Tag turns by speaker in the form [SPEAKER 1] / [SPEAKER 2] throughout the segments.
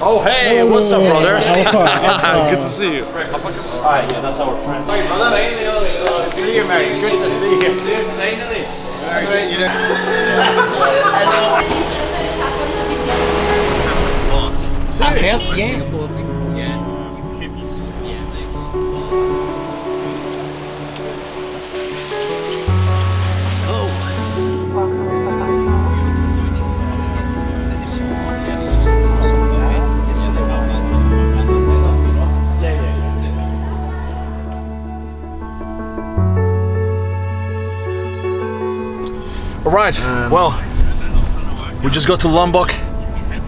[SPEAKER 1] Oh hey, what's up, brother?
[SPEAKER 2] Alpha.
[SPEAKER 1] Good to see you. Alright, yeah, that's our friend.
[SPEAKER 2] See you, mate. Good to see you.
[SPEAKER 1] Alright, well, we just got to Lombok,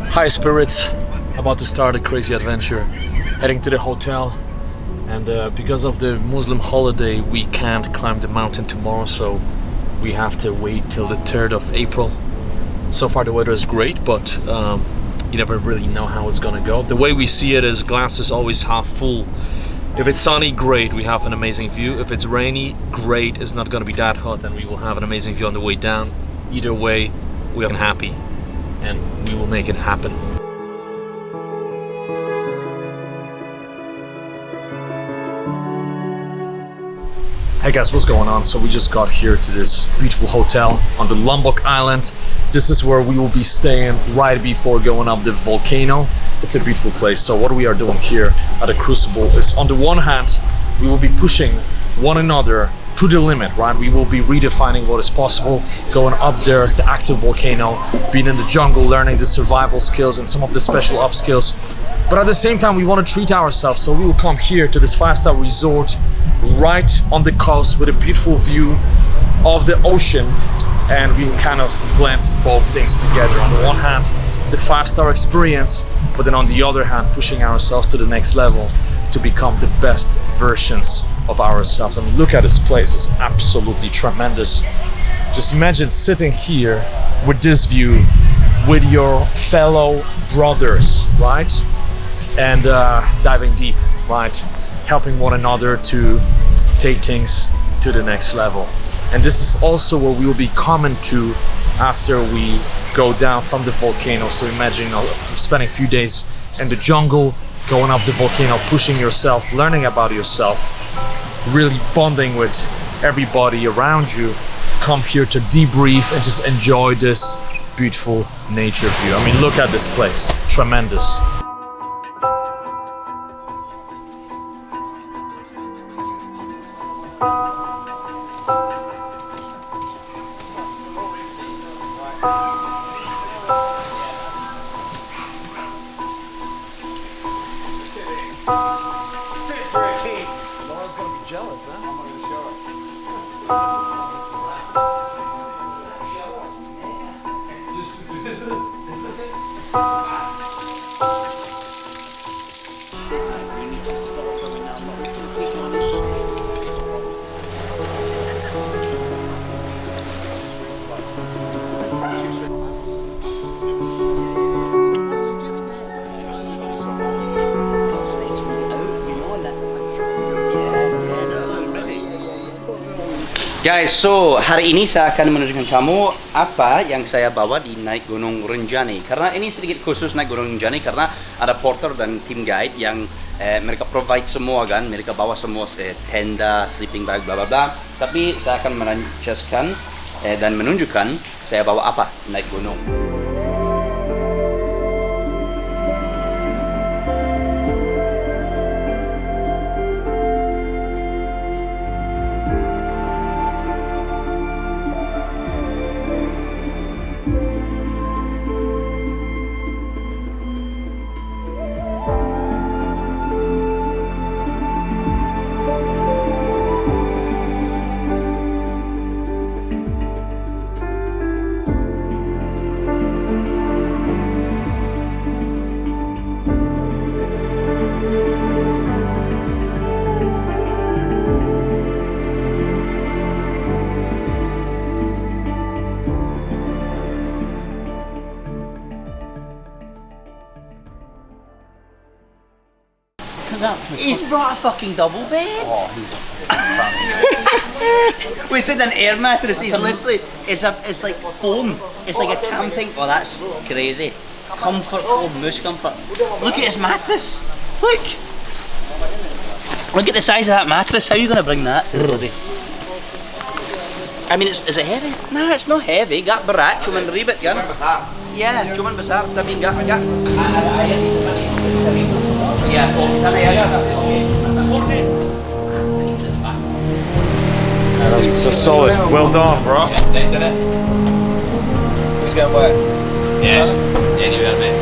[SPEAKER 1] high spirits, about to start a crazy adventure, heading to the hotel, and because of the Muslim holiday we can't climb the mountain tomorrow, so we have to wait till the 3rd of April. So far the weather is great, but you never really know how it's gonna go. The way we see it is glass is always half full. If it's sunny, great, we have an amazing view. If it's rainy, great, it's not gonna be that hot and we will have an amazing view on the way down. Either way, we are happy and we will make it happen. Hey guys, what's going on? So we just got here to this beautiful hotel on the Lombok Island. This is where we will be staying right before going up the volcano. It's a beautiful place. So what we are doing here at the Crucible is, on the one hand, we will be pushing one another to the limit, right? We will be redefining what is possible, going up there, the active volcano, being in the jungle, learning the survival skills and some of the special ops skills. But at the same time, we want to treat ourselves. So we will come here to this 5-star resort right on the coast with a beautiful view of the ocean, and we will kind of blend both things together. On the one hand, the 5-star experience, but then on the other hand, pushing ourselves to the next level to become the best versions of ourselves. I mean, look at this place, it's absolutely tremendous. Just imagine sitting here with this view with your fellow brothers, right? And diving deep, right? Helping one another to take things to the next level. And this is also where we will be coming to after we go down from the volcano. So imagine spending a few days in the jungle, going up the volcano, pushing yourself, learning about yourself, really bonding with everybody around you. Come here to debrief and just enjoy this beautiful nature view. I mean, look at this place, tremendous. Laura's gonna be jealous, huh? I'm gonna show
[SPEAKER 3] Guys, so hari ini saya akan menunjukkan kamu apa yang saya bawa di naik Gunung Rinjani. Karena ini sedikit khusus naik Gunung Rinjani karena ada porter dan tim guide yang mereka provide semua kan, mereka bawa semua tenda, sleeping bag, bla bla bla. Tapi saya akan menjelaskan dan menunjukkan saya bawa apa naik gunung.
[SPEAKER 2] that for
[SPEAKER 3] He's brought a fucking double bed.
[SPEAKER 2] Oh, he's a
[SPEAKER 3] We said an air mattress. He's literally it's like foam. It's like a camping. Oh, that's crazy. Comfort foam, moose comfort. Look at his mattress. Look. Look at the size of that mattress. How are you going to bring that to the body? I mean, is it heavy? No, it's not heavy. Gat berat, cuman ribet kan? Ya, cuman besar tapi enggak. Ya, sana ya.
[SPEAKER 1] That's solid. Well done, bro.
[SPEAKER 3] Who's going where? Yeah. Yeah, you got it.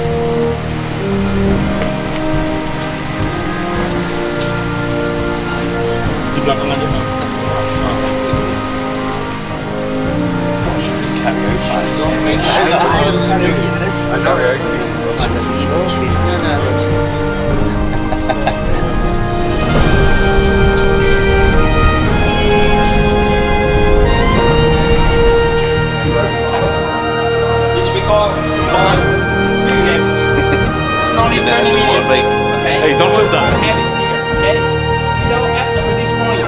[SPEAKER 3] Di belakang aja. It's not intermediate.
[SPEAKER 1] Hey, don't flip that.
[SPEAKER 3] Okay? So after this point,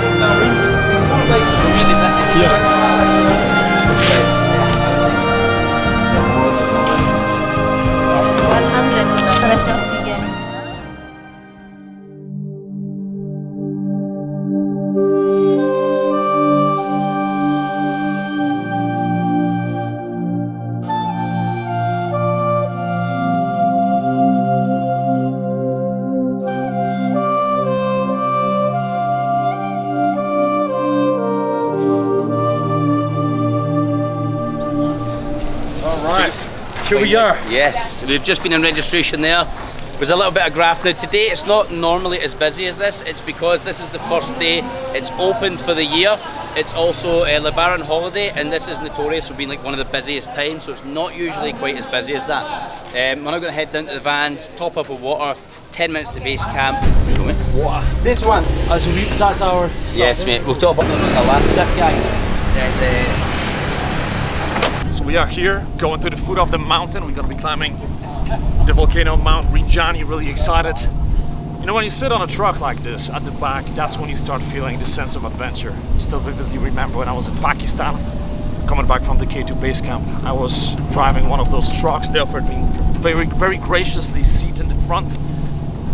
[SPEAKER 1] Here we are.
[SPEAKER 3] Yes, we've just been in registration there. There's a little bit of graft now. Today it's not normally as busy as this. It's because this is the first day it's opened for the year. It's also a Lebaran holiday, and this is notorious for being like one of the busiest times, so it's not usually quite as busy as that. We're now going to head down to the vans, top up with water, 10 minutes to base camp.
[SPEAKER 1] Wow.
[SPEAKER 2] This one.
[SPEAKER 1] So that's our.
[SPEAKER 3] Yes, mate. We'll talk about the last trip, guys. There's a.
[SPEAKER 1] So we are here, going to the foot of the mountain. We're gonna be climbing the volcano Mount Rinjani. Really excited. You know, when you sit on a truck like this at the back, that's when you start feeling the sense of adventure. I still vividly remember when I was in Pakistan, coming back from the K2 base camp. I was driving one of those trucks. They offered me very graciously a seat in the front.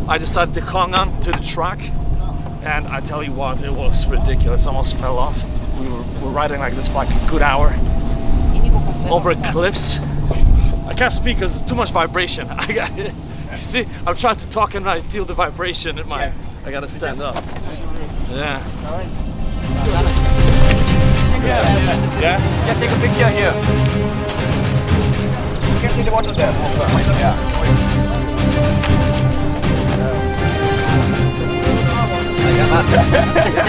[SPEAKER 1] I decided to hang on to the track, and I tell you what, it was ridiculous. Almost fell off. We were riding like this for like a good hour over cliffs. I can't speak because it's too much vibration. You see, I'm trying to talk and I feel the vibration in my. I gotta stand up. Yeah. Yeah.
[SPEAKER 2] Yeah, take a picture here. You can see the water there. Yeah.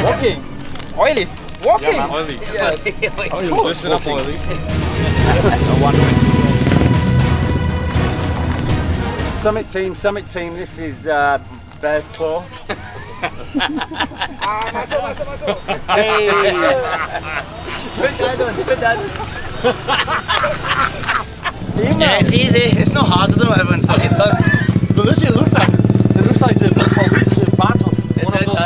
[SPEAKER 2] Walking. Oily. Walking.
[SPEAKER 1] Yeah, Oily.
[SPEAKER 2] Yes.
[SPEAKER 1] Oh, you listen up, Oily.
[SPEAKER 2] Summit team, this is Bear's Claw. Hey! Put that on.
[SPEAKER 3] Yeah, it's easy. It's not harder than what everyone's fucking done.
[SPEAKER 1] But this it looks like the police battle. One of those.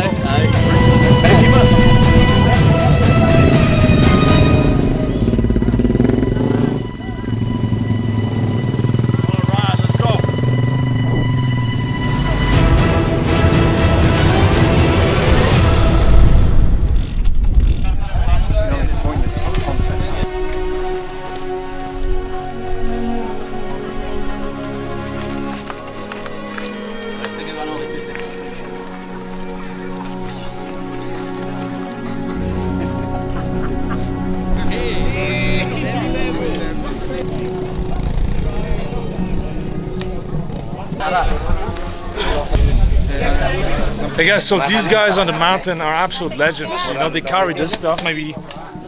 [SPEAKER 1] Hey guys, so these guys on the mountain are absolute legends. You know, they carry this stuff, maybe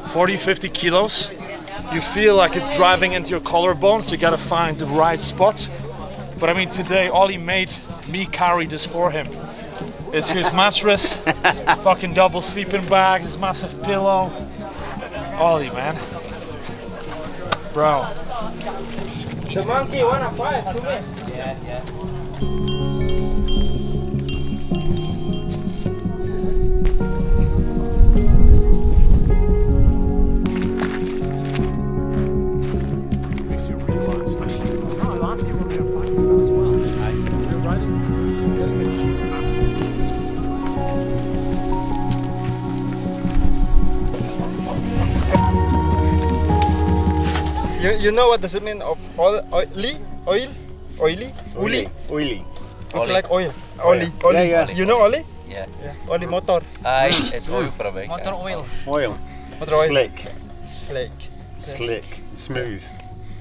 [SPEAKER 1] 40, 50 kilos. You feel like it's driving into your collarbone, so you gotta find the right spot. But I mean, today, Ollie made me carry this for him. It's his mattress, fucking double sleeping bag, his massive pillow. Ollie, man. Bro.
[SPEAKER 2] The monkey wanna fight to miss.
[SPEAKER 3] Yeah.
[SPEAKER 4] You know what does it mean of oily? Oily? Uli?
[SPEAKER 2] Oily.
[SPEAKER 4] It's
[SPEAKER 3] Oli.
[SPEAKER 4] like oil. Oli. Oli.
[SPEAKER 2] Yeah, yeah.
[SPEAKER 4] You know oli?
[SPEAKER 3] Yeah.
[SPEAKER 4] Yeah. Oli motor.
[SPEAKER 3] It's oil for a bike.
[SPEAKER 5] Motor oil.
[SPEAKER 2] Oil.
[SPEAKER 4] Motor oil.
[SPEAKER 2] Slick.
[SPEAKER 4] Slick.
[SPEAKER 2] Slick. Smooth.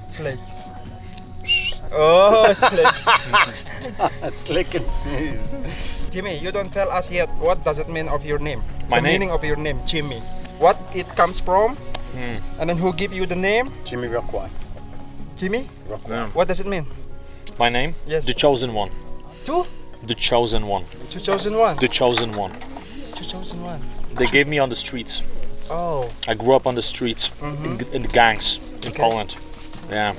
[SPEAKER 4] Slick. Oh, slick.
[SPEAKER 2] Slick and smooth.
[SPEAKER 4] Jimmy, you don't tell us yet what does it mean of your name?
[SPEAKER 1] My
[SPEAKER 4] the
[SPEAKER 1] name?
[SPEAKER 4] meaning of your name, Jimmy. What it comes from? And then who give you the name?
[SPEAKER 2] Jimmy Rockway.
[SPEAKER 4] Jimmy?
[SPEAKER 1] Yeah.
[SPEAKER 4] What does it mean?
[SPEAKER 1] My name?
[SPEAKER 4] Yes.
[SPEAKER 1] The chosen one.
[SPEAKER 4] Two?
[SPEAKER 1] The chosen one.
[SPEAKER 4] 2001.
[SPEAKER 1] The chosen one.
[SPEAKER 4] 2001.
[SPEAKER 1] They gave me on the streets.
[SPEAKER 4] Oh.
[SPEAKER 1] I grew up on the streets in the gangs in
[SPEAKER 4] Okay.
[SPEAKER 1] Poland. Yeah.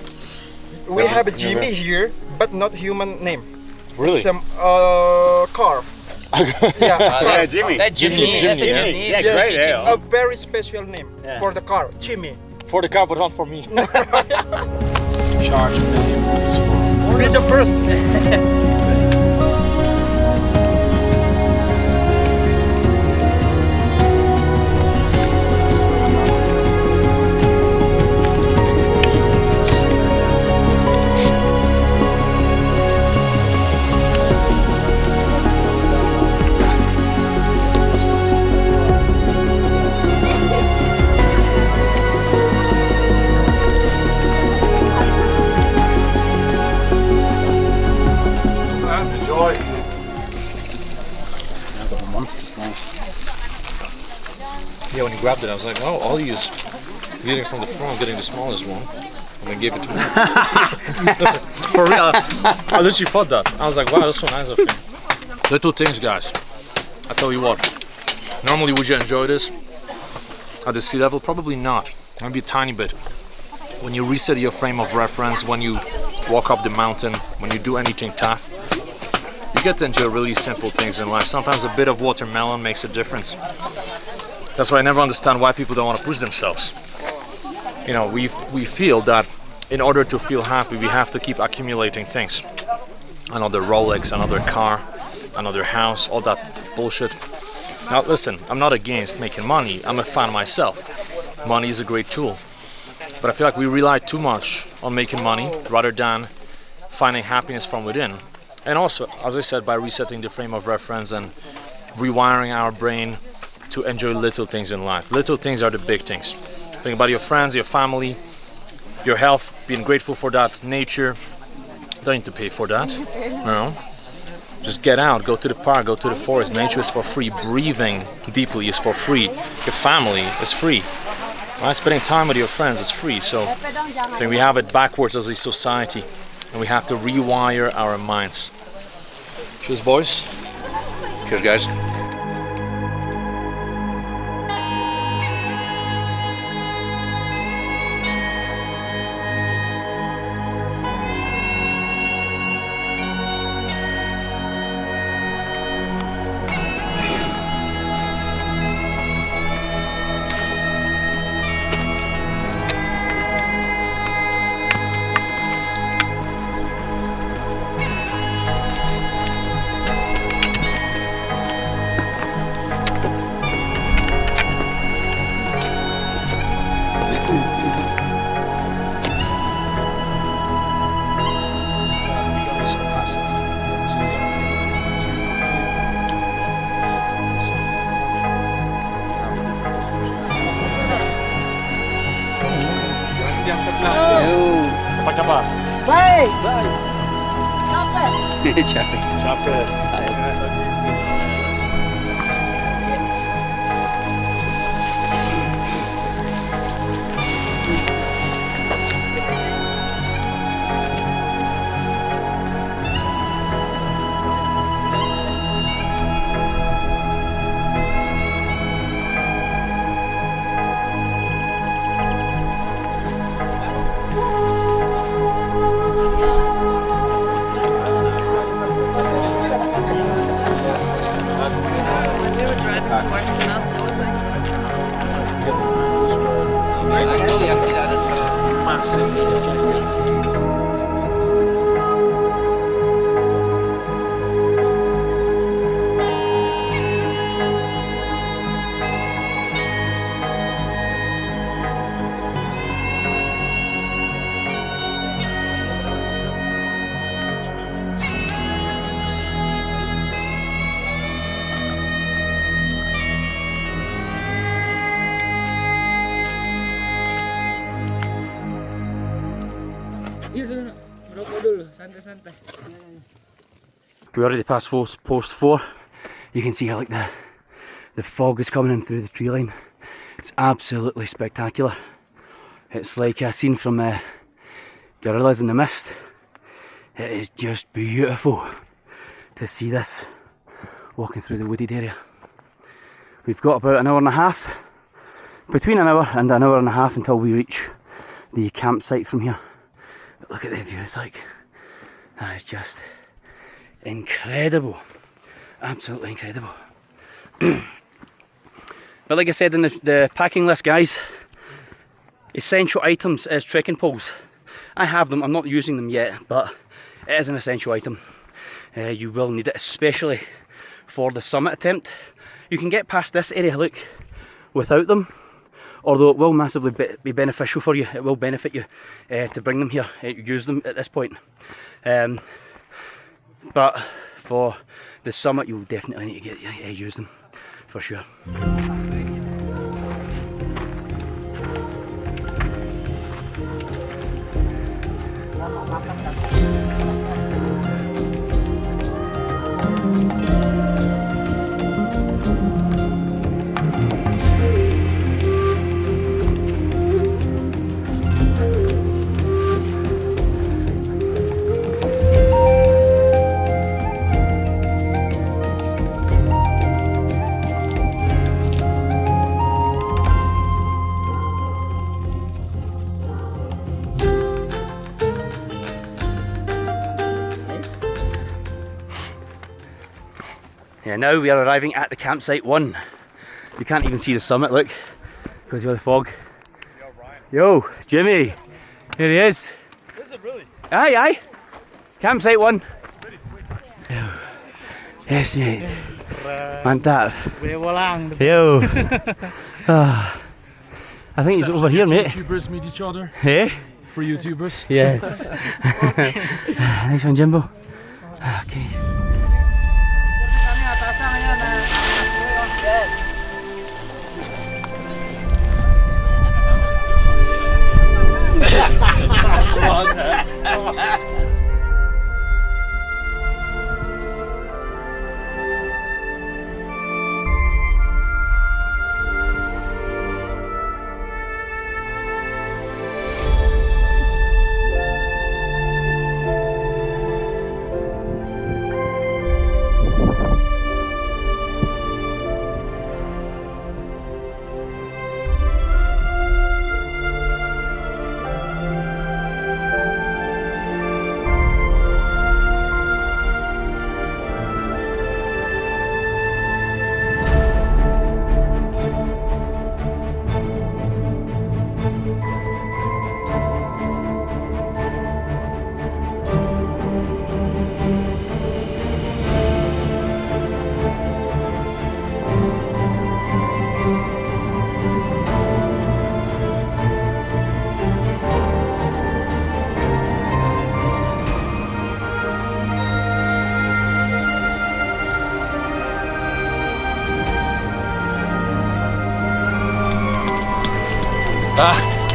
[SPEAKER 4] We have a Jimmy here, but not human name.
[SPEAKER 1] Really?
[SPEAKER 4] It's a car. Yeah.
[SPEAKER 2] Jimmy.
[SPEAKER 3] That's Jimmy. That's a
[SPEAKER 2] Jimmy.
[SPEAKER 3] Jimmy.
[SPEAKER 2] Yeah,
[SPEAKER 4] Yes,
[SPEAKER 2] great, yeah.
[SPEAKER 4] a very special name
[SPEAKER 2] Yeah.
[SPEAKER 4] for the car, Jimmy.
[SPEAKER 1] For the car, but not for me. Charge million rupees for.
[SPEAKER 4] Be the first.
[SPEAKER 2] Enjoy. I've got a monster snail.
[SPEAKER 1] Yeah, when he grabbed it, I was like, oh, all he is getting from the front, getting the smallest one, and then gave it to me. For real. I literally thought that. I was like, wow, that's so nice of him. Little things, guys. I tell you what. Normally, would you enjoy this at the sea level? Probably not. Maybe a tiny bit. When you reset your frame of reference, when you walk up the mountain, when you do anything tough, you get to enjoy really simple things in life. Sometimes a bit of watermelon makes a difference. That's why I never understand why people don't want to push themselves. You know, we feel that in order to feel happy, we have to keep accumulating things. Another Rolex, another car, another house, all that bullshit. Now listen, I'm not against making money. I'm a fan myself. Money is a great tool. But I feel like we rely too much on making money rather than finding happiness from within. And also, as I said, by resetting the frame of reference and rewiring our brain to enjoy little things in life. Little things are the big things. Think about your friends, your family, your health, being grateful for that, nature. Don't need to pay for that, you know. Just get out, go to the park, go to the forest. Nature is for free. Breathing deeply is for free. Your family is free. Right? Spending time with your friends is free. So I think we have it backwards as a society, and we have to rewire our minds. Cheers, boys.
[SPEAKER 3] Cheers, guys.
[SPEAKER 1] Apa kabar?
[SPEAKER 5] Baik. Capek.
[SPEAKER 3] Capek.
[SPEAKER 1] Capek.
[SPEAKER 5] Merokok dulu, santai-santai.
[SPEAKER 3] We're already past post 4. You can see how like the fog is coming in through the tree line. It's absolutely spectacular. It's like a scene from Gorillas in the Mist. It is just beautiful to see this walking through the wooded area. We've got about an hour and a half, between an hour and an hour and a half until we reach the campsite from here. But look at the view, it's like, that is just incredible, absolutely incredible. But like I said in the packing list, guys, essential items is trekking poles. I have them, I'm not using them yet, but it is an essential item. You will need it, especially for the summit attempt. You can get past this area, look, without them, although it will massively be beneficial for you. It will benefit you to bring them here, use them at this point. But for the summit, you'll definitely need to use them, for sure. Yeah, now we are arriving at the campsite 1. You can't even see the summit, look, because of the fog. Yo, Jimmy, here he is.
[SPEAKER 1] Is it really?
[SPEAKER 3] Aye, aye. Campsite 1. Yes, mate. Mantap.
[SPEAKER 5] Bule Bolang.
[SPEAKER 3] Yo. I think he's over here, mate.
[SPEAKER 1] YouTubers meet each other.
[SPEAKER 3] Hey?
[SPEAKER 1] For YouTubers.
[SPEAKER 3] Yes. Nice one, Jimbo. Okay.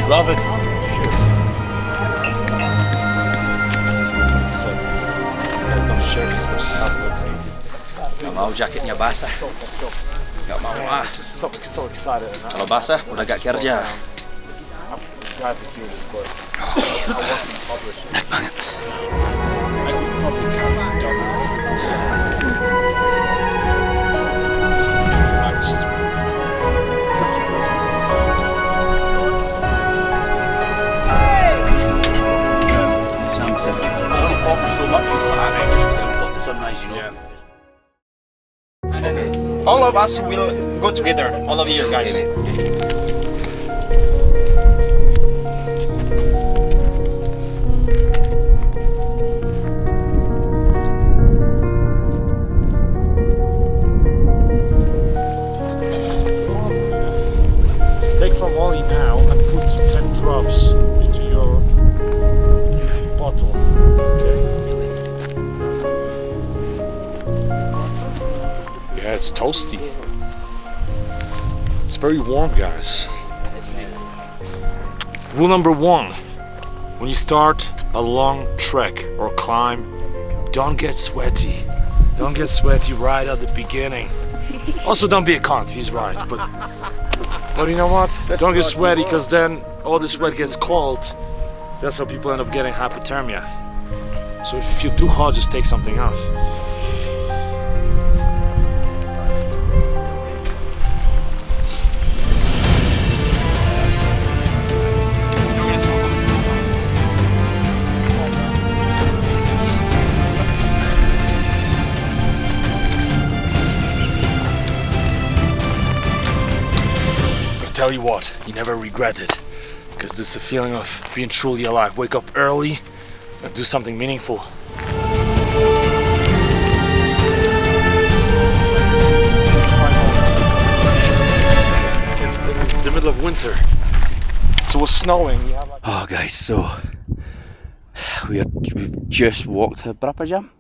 [SPEAKER 1] Love it. Said, there's no shirt, you're supposed to have looks.
[SPEAKER 3] Gak mau jaketnya basah. Gak mau ah.
[SPEAKER 1] So excited.
[SPEAKER 3] Kalau basah udah gak kerja.
[SPEAKER 1] Glad to hear this, but I work in publishing. I could probably count
[SPEAKER 3] So much, I just look the sunrise, you know.
[SPEAKER 4] And then all of us will go together, all of you guys.
[SPEAKER 1] Take from Wally now and put 10 drops into your bottle. Okay. Yeah, it's toasty. It's very warm, guys. Rule number 1: when you start a long trek or climb, don't get sweaty. Don't get sweaty right at the beginning. Also, don't be a cunt, he's right. But you know what? Don't get sweaty, because then all the sweat gets cold. That's how people end up getting hypothermia. So if you feel too hot, just take something off. Tell you what, you never regret it, because this is a feeling of being truly alive. Wake up early and do something meaningful. In the middle of winter, so it was snowing.
[SPEAKER 3] Oh guys, so we've just walked berapa jam?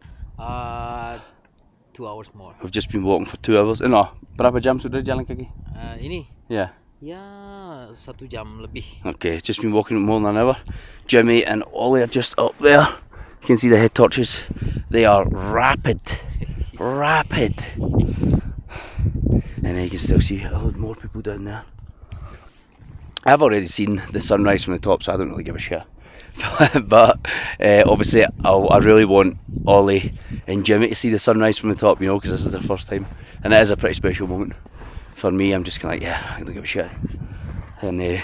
[SPEAKER 5] 2 hours more.
[SPEAKER 3] We've just been walking for 2 hours. No, berapa jam sudah jalan kaki?
[SPEAKER 5] Ini
[SPEAKER 3] Yeah.
[SPEAKER 5] ya 1 jam lebih.
[SPEAKER 3] Okay, just been walking more than an hour. Jimmy and Ollie are just up there. You can see the head torches. They are rapid. Rapid. And you can still see a lot more people down there. I've already seen the sunrise from the top, so I don't really give a shit. But obviously I really want Ollie and Jimmy to see the sunrise from the top, you know, because this is their first time. And it is a pretty special moment. For me, I'm just kind of like, yeah, I don't give a shit. And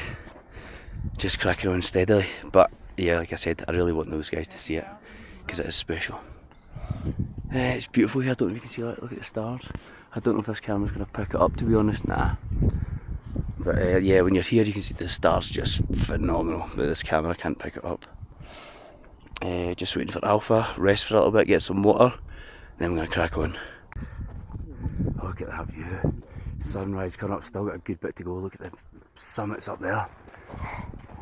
[SPEAKER 3] just cracking on steadily. But yeah, like I said, I really want those guys to see it, because it is special. It's beautiful here. I don't know if you can see that. Look at the stars. I don't know if this camera's going to pick it up, to be honest. Nah. But yeah, when you're here, you can see the stars just phenomenal. But this camera can't pick it up. Just waiting for Alpha, rest for a little bit, get some water. Then we're going to crack on. Look at that view. Sunrise coming up, still got a good bit to go. Look at the summits up there.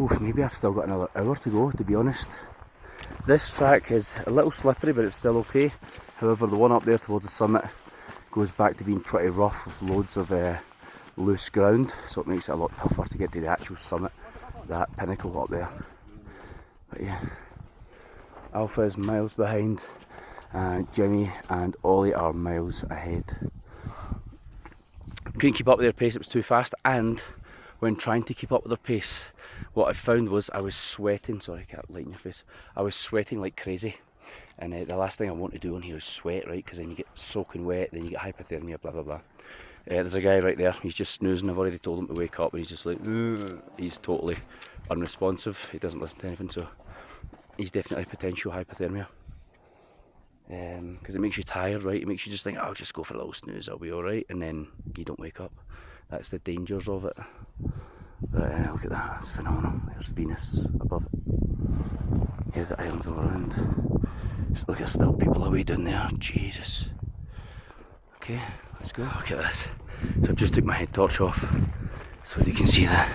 [SPEAKER 3] Oof, maybe I've still got another hour to go, to be honest. This track is a little slippery, but it's still okay. However, the one up there towards the summit goes back to being pretty rough with loads of loose ground, so it makes it a lot tougher to get to the actual summit, that pinnacle up there. But yeah, Alpha is miles behind, and Jimmy and Ollie are miles ahead. Couldn't keep up with their pace, it was too fast, and when trying to keep up with their pace, what I found was I was sweating. Sorry, I can't light in your face. I was sweating like crazy, and the last thing I want to do on here is sweat, right, because then you get soaking wet, then you get hypothermia, blah blah blah. There's a guy right there, he's just snoozing. I've already told him to wake up, and he's just like, he's totally unresponsive, he doesn't listen to anything, so he's definitely potential hypothermia. Because it makes you tired, right? It makes you just think, I'll just go for a little snooze, I'll be alright, and then you don't wake up. That's the dangers of it. But look at that, it's phenomenal. There's Venus above it. Here's the islands all around. Just look at still people away down there, Jesus. Okay, let's go. Look at this. So I've just took my head torch off so that you can see that.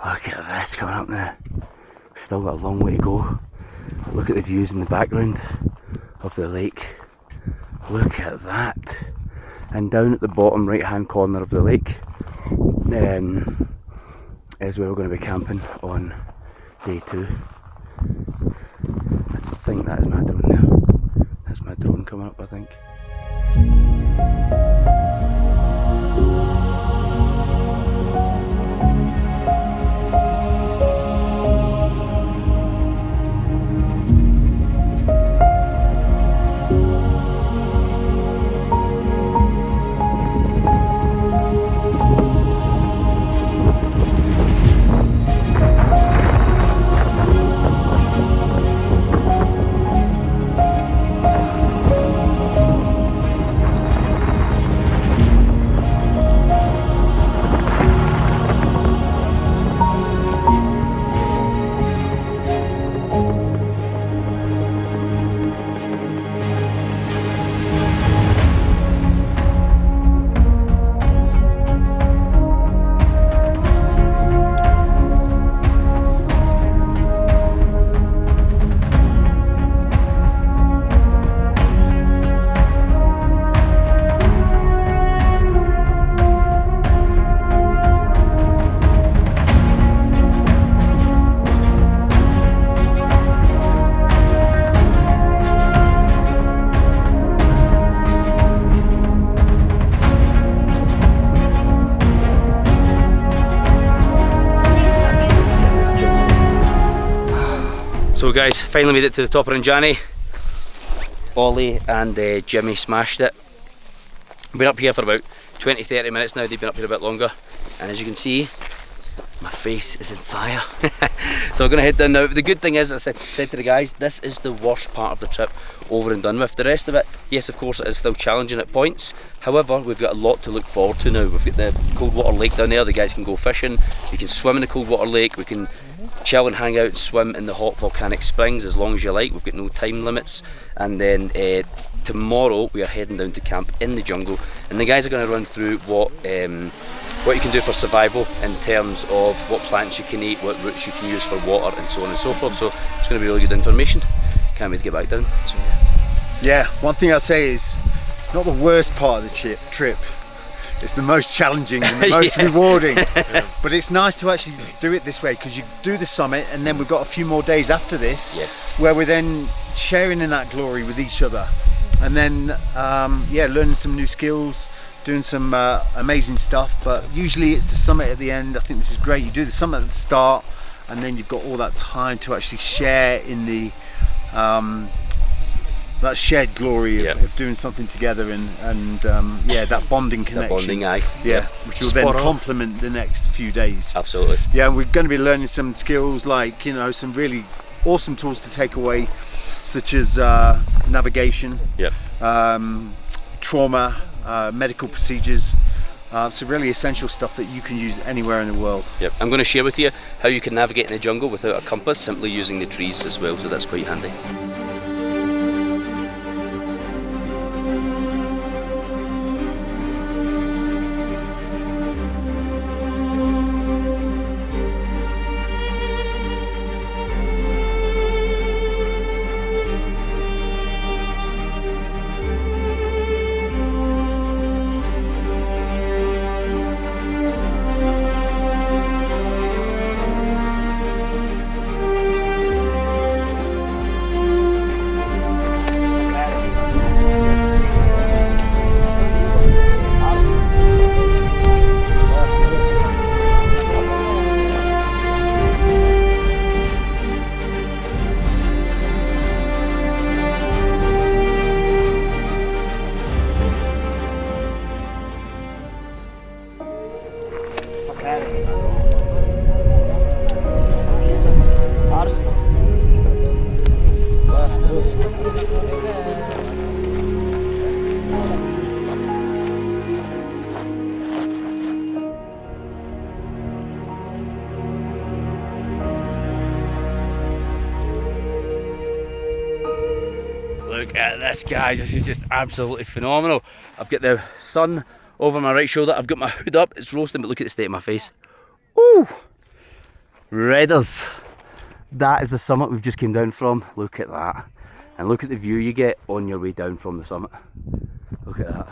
[SPEAKER 3] Look at this coming up now. We've still got a long way to go. Look at the views in the background of the lake. Look at that. And down at the bottom right hand corner of the lake is where we're going to be camping on day 2. I think that is my drone now. That's my drone coming up, I think. So guys, finally made it to the top of Rinjani. Ollie and Jimmy smashed it. Been up here for about 20-30 minutes now. They've been up here a bit longer, and as you can see, my face is in fire. So I'm going to head down now. The good thing is, as I said to the guys, this is the worst part of the trip over and done with. The rest of it, yes, of course, it is still challenging at points. However, we've got a lot to look forward to now. We've got the cold water lake down there. The guys can go fishing. You can swim in the cold water lake. We can chill and hang out and swim in the hot volcanic springs as long as you like. We've got no time limits. And then tomorrow we are heading down to camp in the jungle, and the guys are going to run through what you can do for survival in terms of what plants you can eat, what routes you can use for water, and so on and so forth. So it's going to be really good information. Can't wait to get back down. So,
[SPEAKER 2] Yeah, one thing I'll say is it's not the worst part of the trip. It's the most challenging and the most rewarding. But it's nice to actually do it this way, because you do the summit and then we've got a few more days after this where we're then sharing in that glory with each other. And then, yeah, learning some new skills, doing some amazing stuff. But usually it's the summit at the end. I think this is great. You do the summit at the start, and then you've got all that time to actually share in the that shared glory of doing something together, and yeah, that bonding connection.
[SPEAKER 3] That bonding, aye.
[SPEAKER 2] Yeah, which will then complement the next few days.
[SPEAKER 3] Absolutely.
[SPEAKER 2] Yeah, and we're going to be learning some skills, like, you know, some really awesome tools to take away, such as navigation, trauma, medical procedures. So really essential stuff that you can use anywhere in the world.
[SPEAKER 3] Yep. I'm going to share with you how you can navigate in the jungle without a compass, simply using the trees as well, so that's quite handy. Look at this, guys, this is just absolutely phenomenal. I've got the sun over my right shoulder, I've got my hood up, it's roasting, but look at the state of my face. Ooh! Redders. That is the summit we've just came down from. Look at that. And look at the view you get on your way down from the summit. Look at that.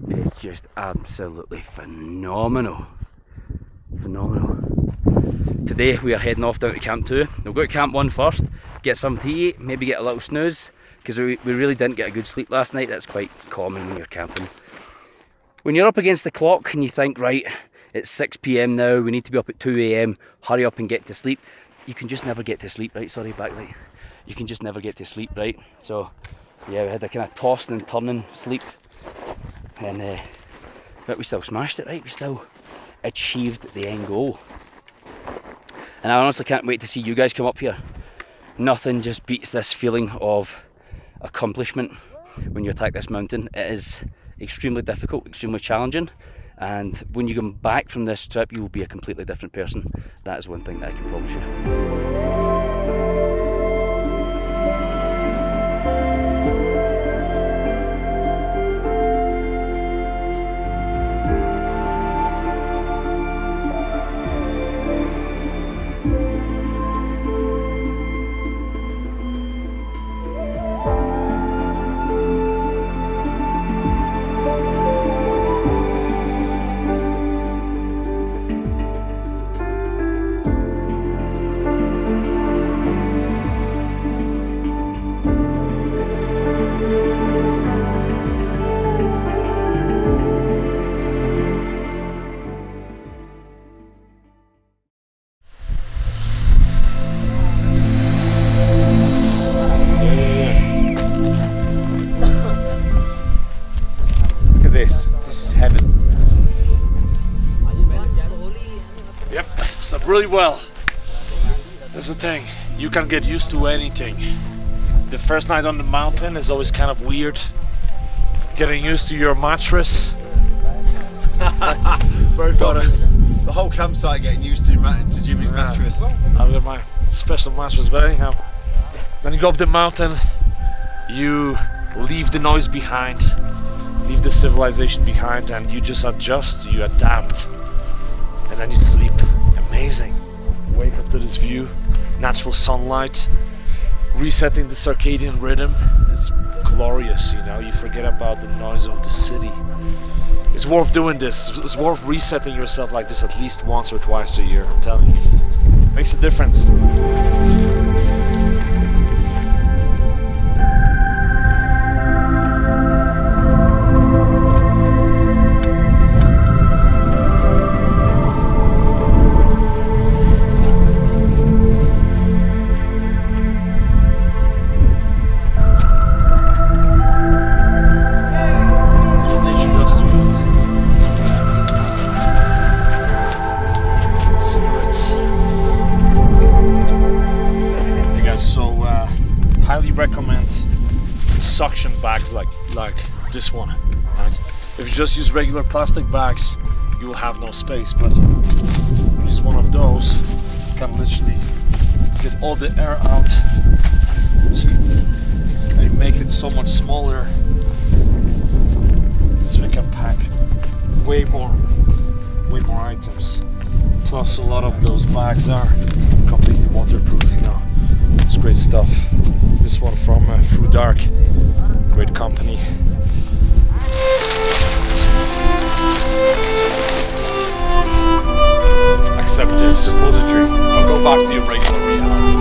[SPEAKER 3] It's just absolutely phenomenal. Phenomenal. Today we are heading off down to Camp 2. We'll go to Camp 1 first, get something to eat, maybe get a little snooze, because we really didn't get a good sleep last night. That's quite common when you're camping. When you're up against the clock and you think, right, it's 6 PM now, we need to be up at 2 AM, hurry up and get to sleep, you can just never get to sleep, right? Sorry, backlight. You can just never get to sleep, right? So, yeah, we had a kind of tossing and turning sleep, and but we still smashed it, right? We still achieved the end goal. And I honestly can't wait to see you guys come up here. Nothing just beats this feeling of accomplishment when you attack this mountain. It is extremely difficult, extremely challenging, and when you come back from this trip you will be a completely different person. That is one thing that I can promise you.
[SPEAKER 6] really well. That's the thing. You can get used to anything. The first night on the mountain is always kind of weird. Getting used to your mattress.
[SPEAKER 2] Very fun. The whole campsite getting used to Jimmy's mattress.
[SPEAKER 6] I've got my special mattress, but anyhow. Then you go up the mountain, you leave the noise behind, leave the civilization behind, and you just adjust, you adapt, and then you sleep. Amazing. Wake up to this view, natural sunlight, resetting the circadian rhythm. It's glorious, you know, you forget about the noise of the city. It's worth doing this. It's worth resetting yourself like this at least once or twice a year, I'm telling you. Makes a difference. Recommend suction bags like this one, right? If you just use regular plastic bags, you will have no space, but use one of those, you can literally get all the air out. See, and you make it so much smaller, so we can pack way more items. Plus, a lot of those bags are completely waterproof, you know. It's great stuff. This one from Food Dark, great company. Accept this, hold a drink. I'll go back to your regular reality.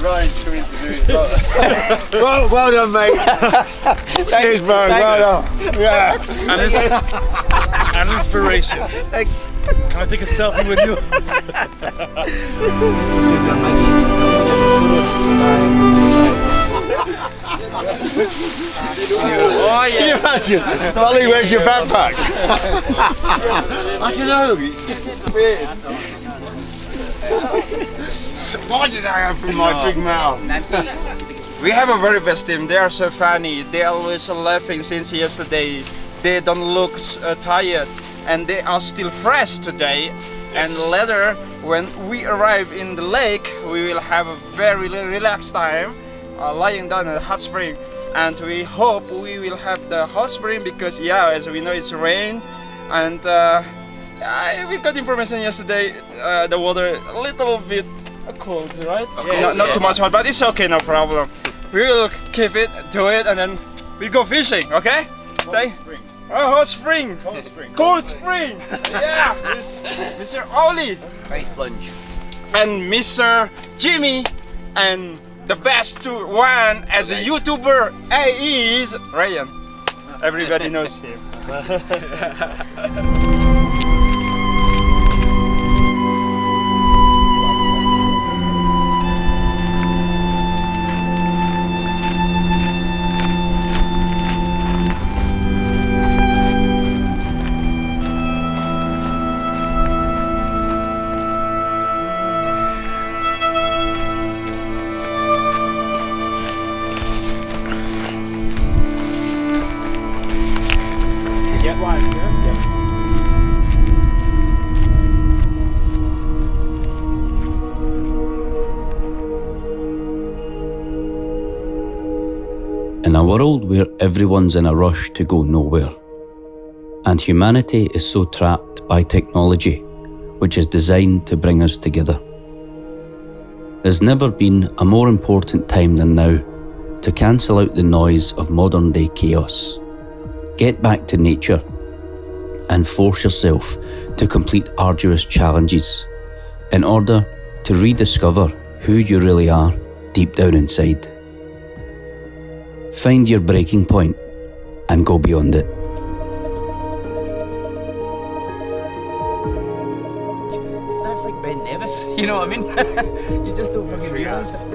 [SPEAKER 2] Ryan's coming to do it. Well done, mate. Cheers, bro. Well done. Yeah.
[SPEAKER 6] An inspiration.
[SPEAKER 2] Thanks.
[SPEAKER 6] Can I take a selfie with you?
[SPEAKER 4] Oh yeah.
[SPEAKER 2] Can you imagine? Molly, where's your backpack? I don't know. It's just disappeared. Why did I open my big mouth?
[SPEAKER 4] We have a very best team. They are so funny. They always laughing since yesterday. They don't look tired, and they are still fresh today. And later, when we arrive in the lake, we will have a very relaxed time, lying down in the hot spring. And we hope we will have the hot spring because, yeah, as we know, it's rain. And we got information yesterday. The water a little bit cold, right?
[SPEAKER 2] Yes,
[SPEAKER 4] not too much hot, but it's okay, no problem. We will keep it, do it, and then we go fishing, okay?
[SPEAKER 2] Cold spring.
[SPEAKER 4] Oh, hot spring.
[SPEAKER 2] Cold spring.
[SPEAKER 4] Cold spring. Yeah, this Mr. Oli
[SPEAKER 5] Ice plunge.
[SPEAKER 4] and Mr. Jimmy, and the best one as a YouTuber is Ryan. Everybody knows him.
[SPEAKER 7] In a world where everyone's in a rush to go nowhere, and humanity is so trapped by technology, which is designed to bring us together, there's never been a more important time than now to cancel out the noise of modern day chaos. Get back to nature and force yourself to complete arduous challenges in order to rediscover who you really are deep down inside. Find your breaking point and go beyond it.
[SPEAKER 3] That's like Ben Nevis, you know what I mean? You just don't fucking realise this.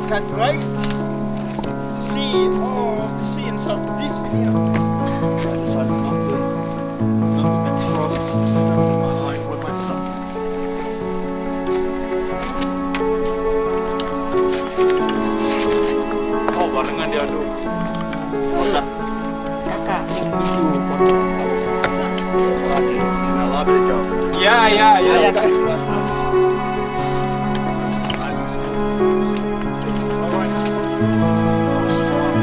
[SPEAKER 4] Can't wait to see all the scenes of this video.
[SPEAKER 6] I decided not to be trust in my life with my son. Oh, barengan diaduk. Kakak.
[SPEAKER 4] Yeah.
[SPEAKER 6] Nice and smooth. It's alright. Strong.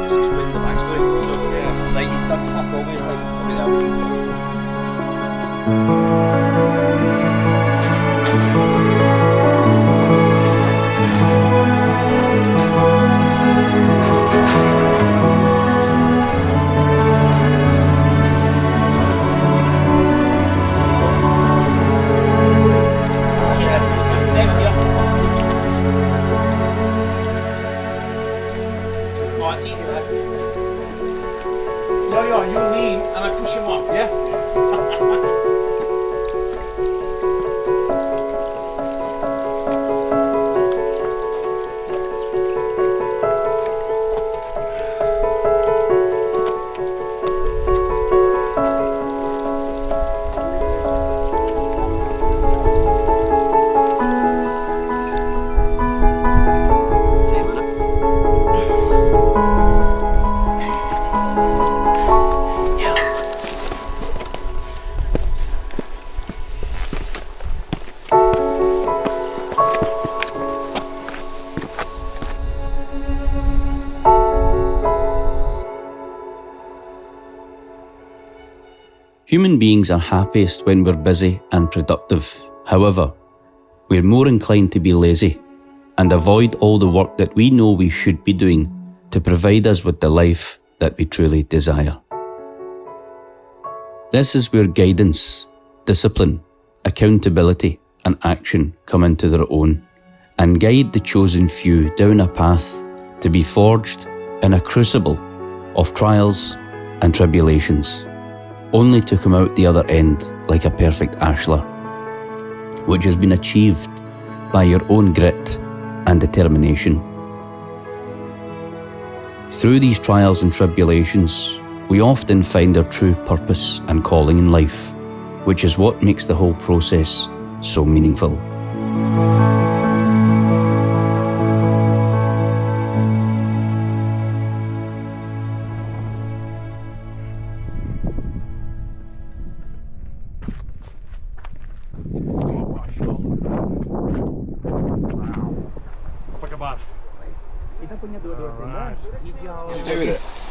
[SPEAKER 3] Just explain the backstory. So, like, he's done fuck all, he's like, probably that way.
[SPEAKER 6] Oh, it's easier, that's it. Yo, you lean and I push him off, yeah?
[SPEAKER 7] Human beings are happiest when we're busy and productive. However, we're more inclined to be lazy and avoid all the work that we know we should be doing to provide us with the life that we truly desire. This is where guidance, discipline, accountability, and action come into their own and guide the chosen few down a path to be forged in a crucible of trials and tribulations, only to come out the other end like a perfect ashlar, which has been achieved by your own grit and determination. Through these trials and tribulations, we often find our true purpose and calling in life, which is what makes the whole process so meaningful.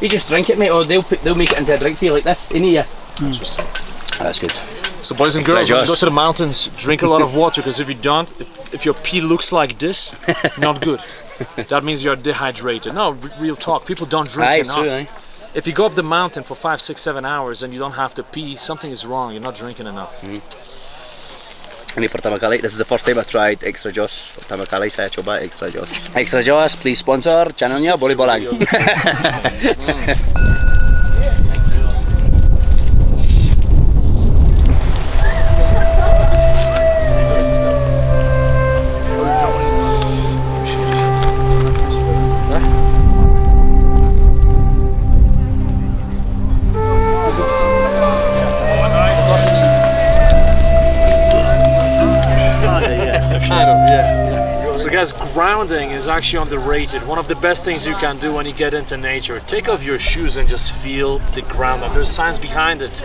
[SPEAKER 3] You just drink it, mate, or they'll make it into a drink for you like this in here.
[SPEAKER 1] Interesting.
[SPEAKER 3] That's good.
[SPEAKER 1] So boys and girls, when you go to the mountains, drink a lot of water, because if you don't, if your pee looks like this, not good. That means you're dehydrated. No, real talk, people don't drink enough.
[SPEAKER 3] True,
[SPEAKER 1] If you go up the mountain for 5, 6, 7 hours and you don't have to pee, something is wrong, you're not drinking enough.
[SPEAKER 3] Ini pertama kali, this is the first time I tried Extra Joss. Pertama kali saya coba Extra Joss. Extra Joss, please sponsor channelnya Boleh Bolang.
[SPEAKER 1] So guys, grounding is actually underrated. One of the best things you can do when you get into nature. Take off your shoes and just feel the ground. And there's science behind it.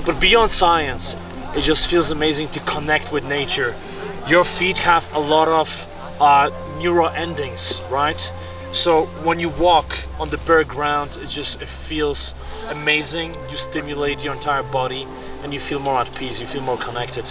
[SPEAKER 1] But beyond science, it just feels amazing to connect with nature. Your feet have a lot of neural endings, right? So when you walk on the bare ground, it feels amazing. You stimulate your entire body and you feel more at peace, you feel more connected.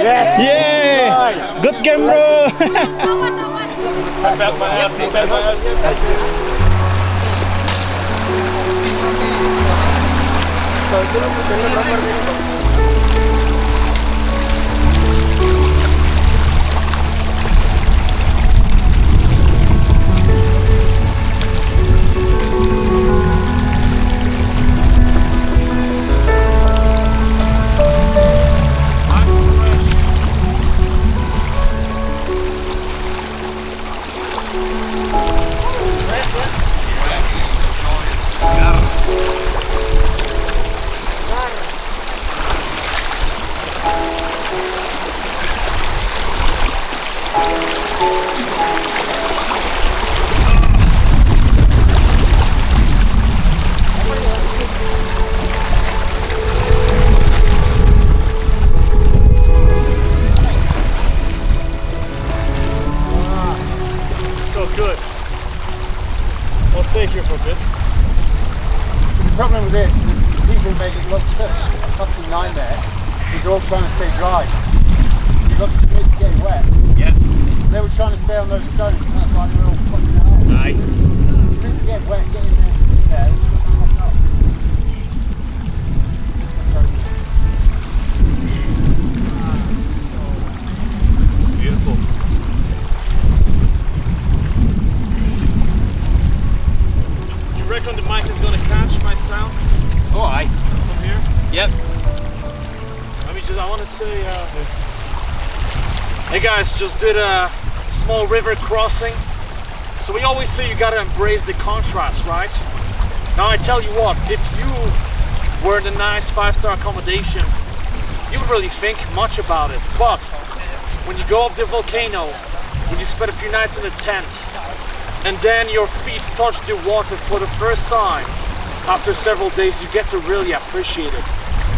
[SPEAKER 8] Yes! Yeah! Good game, bro!
[SPEAKER 2] Good. I'll stay here for a bit. So the problem with this, the people make it look such a fucking nightmare. They're all trying to stay dry. You've got to commit to getting wet.
[SPEAKER 3] Yeah.
[SPEAKER 2] They were trying to stay on those stones, and that's why they were all fucking out.
[SPEAKER 3] Aye.
[SPEAKER 2] Commit to get wet, get in there, fucking up.
[SPEAKER 1] It's beautiful. You reckon the mic is gonna catch my sound
[SPEAKER 3] Oh, aye.
[SPEAKER 1] from here?
[SPEAKER 3] Yep.
[SPEAKER 1] I want to say, hey guys, just did a small river crossing. So we always say you gotta embrace the contrast, right? Now I tell you what, if you were in a nice 5-star accommodation, you wouldn't really think much about it. But when you go up the volcano, when you spend a few nights in a tent, and then your feet touch the water for the first time, after several days, you get to really appreciate it.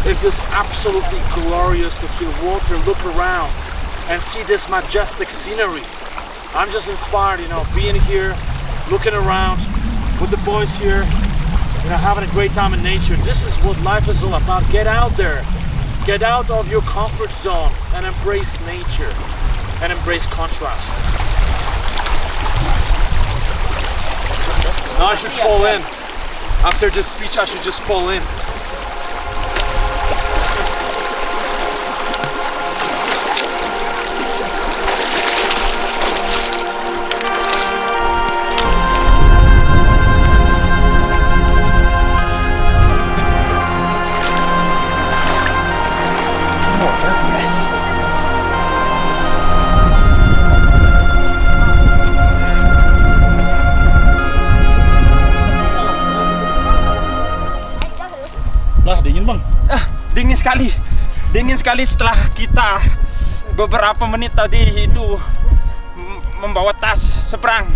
[SPEAKER 1] It feels absolutely glorious to feel water, look around, and see this majestic scenery. I'm just inspired, you know, being here, looking around with the boys here, you know, having a great time in nature. This is what life is all about. Get out there,
[SPEAKER 6] Get out of your comfort zone and embrace nature and embrace contrast. Now I should fall in. After this speech, I should just fall in.
[SPEAKER 8] Lah, dingin bang.
[SPEAKER 4] Dingin sekali setelah kita beberapa menit tadi itu membawa tas seberang.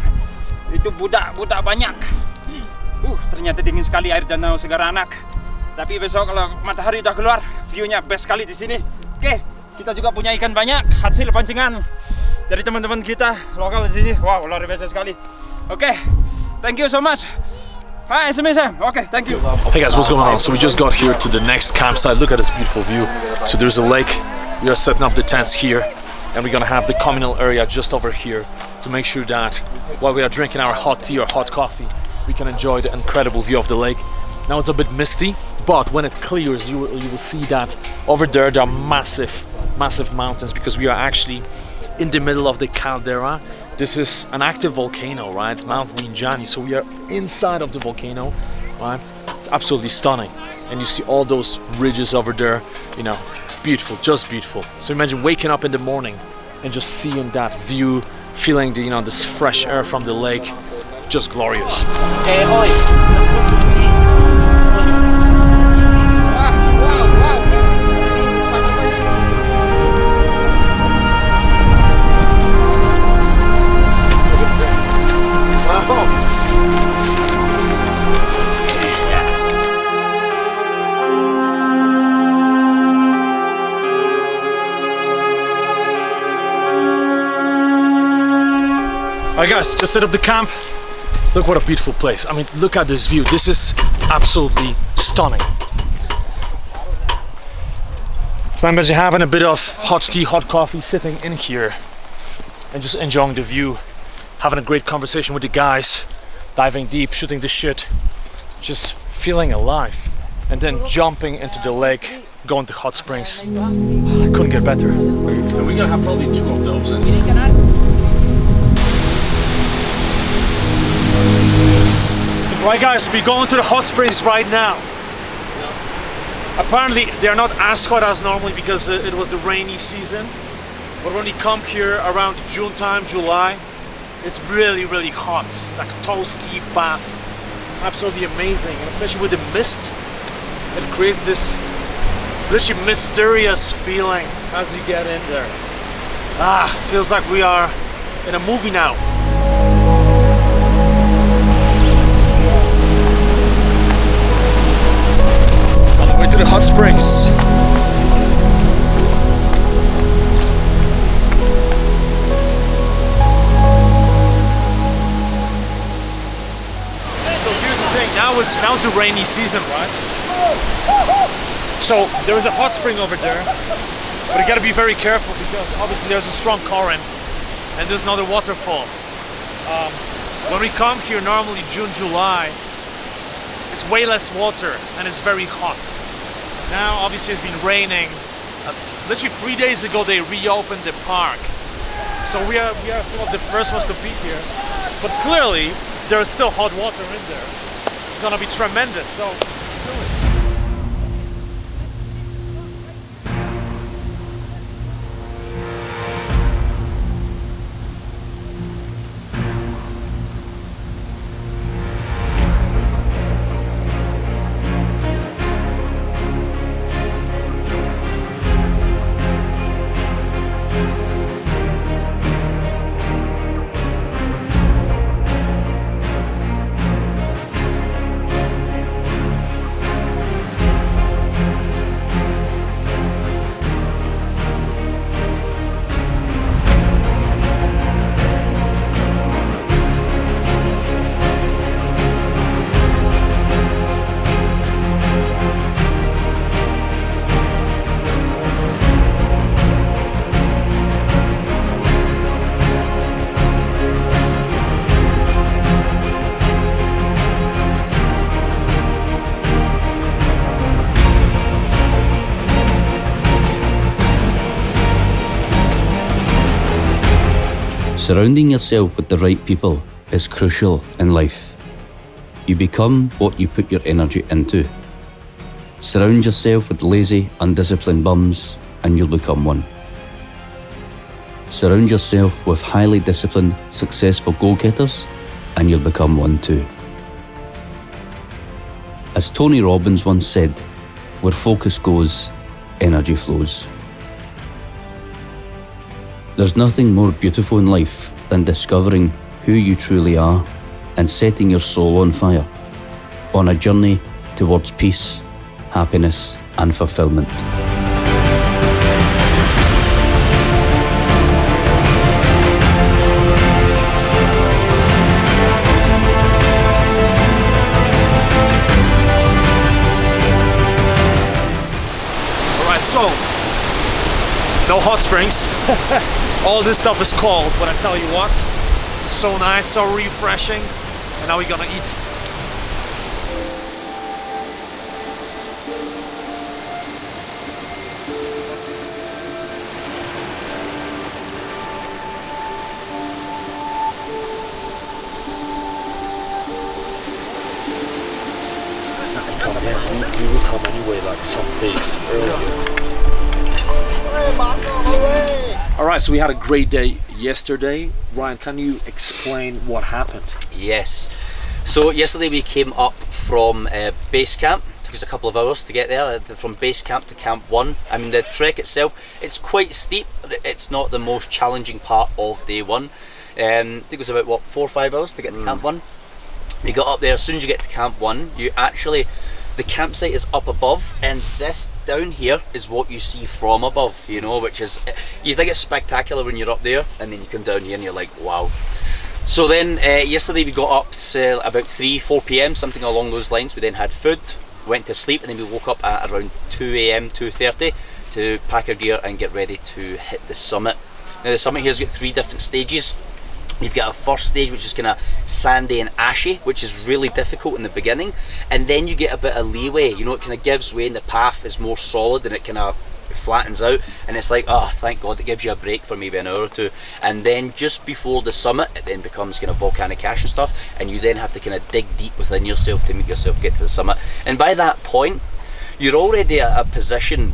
[SPEAKER 4] Itu budak-budak banyak. Ternyata dingin sekali air danau segar anak. Tapi besok kalau matahari udah keluar, view-nya best sekali di sini. Oke, kita juga punya ikan banyak, hasil pancingan dari teman-teman kita lokal di sini. Wow, luar biasa sekali. Oke, thank you so much. Hi, Sam. Okay, thank you.
[SPEAKER 1] Hey guys, what's going on? So we just got here to the next campsite. Look at this beautiful view. So there's a lake. We are setting up the tents here, and we're gonna have the communal area just over here to make sure that while we are drinking our hot tea or hot coffee, we can enjoy the incredible view of the lake. Now it's a bit misty, but when it clears, you will see that over there are massive mountains, because we are actually in the middle of the caldera. This is an active volcano, right? It's Mount Rinjani, so we are inside of the volcano, right? It's absolutely stunning, and you see all those ridges over there, you know, beautiful, just beautiful. So imagine waking up in the morning and just seeing that view, feeling the, you know, this fresh air from the lake, just glorious. Alright guys, just set up the camp. Look what a beautiful place. I mean, look at this view. This is absolutely stunning. So I'm just having a bit of hot tea, hot coffee, sitting in here and just enjoying the view, having a great conversation with the guys, diving deep, shooting the shit, just feeling alive, and then jumping into the lake, going to hot springs. I couldn't get better. We're gonna have probably 2 of those. Right guys, we're going to the hot springs right now. Apparently they're not as hot as normally because it was the rainy season. But when you come here around June time, July, it's really hot. Like a toasty bath. Absolutely amazing. And especially with the mist, it creates this literally mysterious feeling as you get in there. Feels like we are in a movie now. To the hot springs. So here's the thing, now it's the rainy season, right? So there is a hot spring over there, but you gotta be very careful because obviously there's a strong current and there's another waterfall. When we come here normally June, July, it's way less water and it's very hot. Now obviously it's been raining. Literally 3 days ago they reopened the park. So we are some of the first ones to be here. But clearly there is still hot water in there. It's gonna be tremendous. So do it.
[SPEAKER 7] Surrounding yourself with the right people is crucial in life. You become what you put your energy into. Surround yourself with lazy, undisciplined bums and you'll become one. Surround yourself with highly disciplined, successful go-getters and you'll become one too. As Tony Robbins once said, where focus goes, energy flows. There's nothing more beautiful in life than discovering who you truly are and setting your soul on fire on a journey towards peace, happiness and fulfillment.
[SPEAKER 6] Alright, so no hot springs. All this stuff is cold, but I tell you what, it's so nice, so refreshing. And now we're gonna eat. We will come anyway, like some days earlier. Alright, so we had a great day yesterday. Ryan, can you explain what happened?
[SPEAKER 3] Yes. So yesterday we came up from base camp. It took us a couple of hours to get there, from base camp to camp 1. I mean, the trek itself, it's quite steep, but it's not the most challenging part of day 1. It took us about, what, 4 or 5 hours to get to camp 1. We got up there. As soon as you get to camp 1, you actually, the campsite is up above, and this down here is what you see from above, you know, which is, you think it's spectacular when you're up there, and then you come down here and you're like, wow. So then yesterday we got up to about 3-4 p.m, something along those lines. We then had food, went to sleep, and then we woke up at around 2 a.m, 2:30 to pack our gear and get ready to hit the summit. Now the summit here's got 3 different stages. You've got a first stage which is kind of sandy and ashy, which is really difficult in the beginning, and then you get a bit of leeway, you know, it kind of gives way and the path is more solid and it kind of flattens out, and it's like, oh, thank God, it gives you a break for maybe an hour or two. And then just before the summit, it then becomes kind of volcanic ash and stuff, and you then have to kind of dig deep within yourself to make yourself get to the summit. And by that point, you're already at a position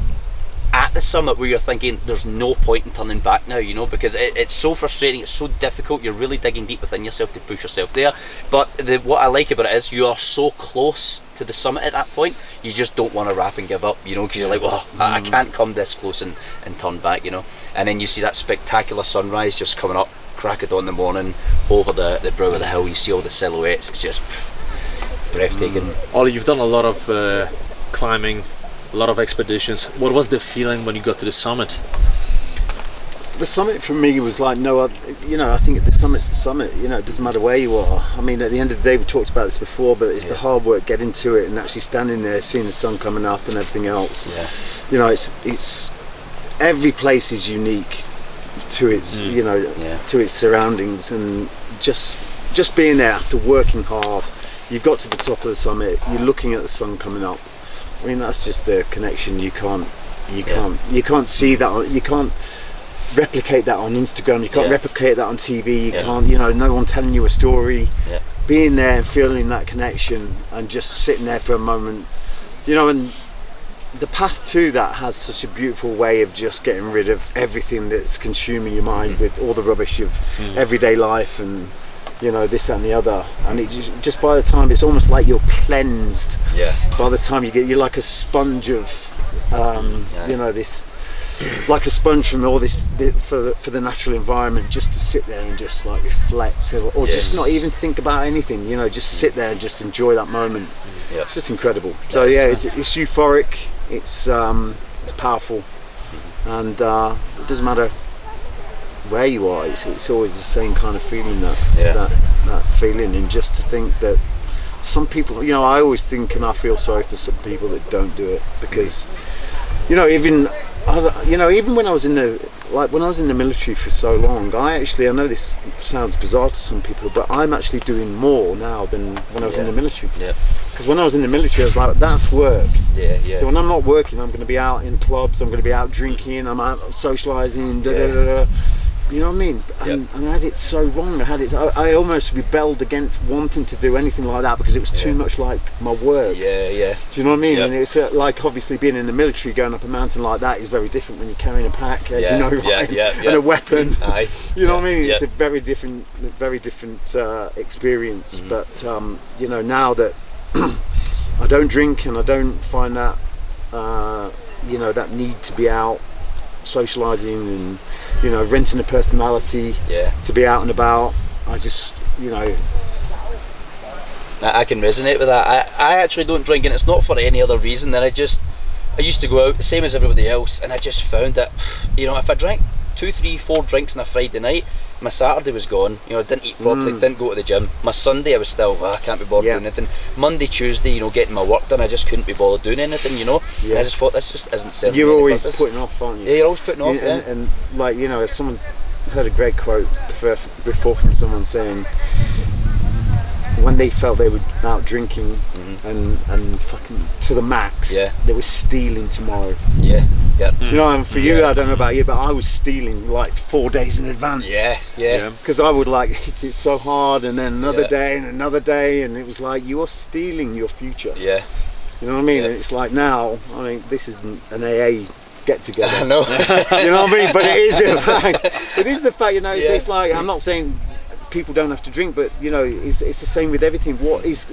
[SPEAKER 3] at the summit where you're thinking there's no point in turning back now, you know, because it's so frustrating, it's so difficult, you're really digging deep within yourself to push yourself there. But what I like about it is you are so close to the summit at that point, you just don't want to wrap and give up, you know, because you're like, well, I can't come this close and turn back, you know. And then you see that spectacular sunrise just coming up, crack of dawn in the morning, over the brow of the hill, you see all the silhouettes, it's just breathtaking.
[SPEAKER 6] Ollie, you've done a lot of climbing, a lot of expeditions. What was the feeling when you got to the summit?
[SPEAKER 2] The summit for me was like you know, I think the summit's the summit, you know, it doesn't matter where you are. I mean, at the end of the day, we talked about this before, but it's the hard work getting to it and actually standing there, seeing the sun coming up and everything else. Yeah. You know, it's every place is unique to its, you know, to its surroundings, and just being there after working hard, you got to the top of the summit, you're looking at the sun coming up. I mean, that's just the connection. You can't see that. You can't replicate that on Instagram. You can't replicate that on TV. You can't. You know, no one telling you a story. Yeah. Being there and feeling that connection and just sitting there for a moment. You know, and the path to that has such a beautiful way of just getting rid of everything that's consuming your mind with all the rubbish of everyday life and, you know, this that, and the other, and it just by the time, it's almost like you're cleansed. By the time you're like a sponge of you know, this, like a sponge from all this for the natural environment, just to sit there and just like reflect or just not even think about anything, you know, just sit there and just enjoy that moment. It's just incredible. So yeah, it's euphoric, it's powerful, and it doesn't matter where you are, it's always the same kind of feeling, that feeling. And just to think that some people, you know, I always think and I feel sorry for some people that don't do it, because you know, even when I was in the military for so long, I know this sounds bizarre to some people, but I'm actually doing more now than when I was in the military. Because when I was in the military, I was like, that's work. So when I'm not working, I'm going to be out in clubs, I'm going to be out drinking, I'm out socialising, You know what I mean? And I had it so wrong. I almost rebelled against wanting to do anything like that because it was too much like my work.
[SPEAKER 3] Yeah, yeah.
[SPEAKER 2] Do you know what I mean?
[SPEAKER 3] Yep.
[SPEAKER 2] And it's like obviously being in the military, going up a mountain like that is very different when you're carrying a pack, as you know, right? And a weapon.
[SPEAKER 3] Aye.
[SPEAKER 2] You know what I mean? It's
[SPEAKER 3] Yeah.
[SPEAKER 2] a very different experience. But you know, now that I don't drink and I don't find that you know, that need to be out socializing and, you know, renting a personality to be out and about. I just, you know,
[SPEAKER 3] I can resonate with that. I actually don't drink, and it's not for any other reason than I used to go out the same as everybody else, and I just found that, you know, if I drank 2, 3, 4 drinks on a Friday night, my Saturday was gone. You know, I didn't eat properly, didn't go to the gym. My Sunday I was still, I can't be bothered doing anything. Monday, Tuesday, you know, getting my work done, I just couldn't be bothered doing anything, you know. And I just thought, this just isn't serving
[SPEAKER 2] you're
[SPEAKER 3] me any
[SPEAKER 2] always
[SPEAKER 3] purpose.
[SPEAKER 2] putting off, aren't you?
[SPEAKER 3] Yeah, you're always putting off,
[SPEAKER 2] And like, you know, if someone's heard a great quote before from someone saying, when they felt they were out drinking and fucking to the max, they were stealing tomorrow.
[SPEAKER 3] Yeah.
[SPEAKER 2] You know, and for you, I don't know about you, but I was stealing like 4 days in advance.
[SPEAKER 3] Yeah.
[SPEAKER 2] Because I would like hit it so hard, and then another day and another day, and it was like, you are stealing your future.
[SPEAKER 3] Yeah.
[SPEAKER 2] You know what I mean? And it's like now, I mean, this isn't an AA get together.
[SPEAKER 3] I know.
[SPEAKER 2] You know what I mean? But it is the fact. It is the fact. You know, it's like, I'm not saying people don't have to drink, but you know, it's the same with everything.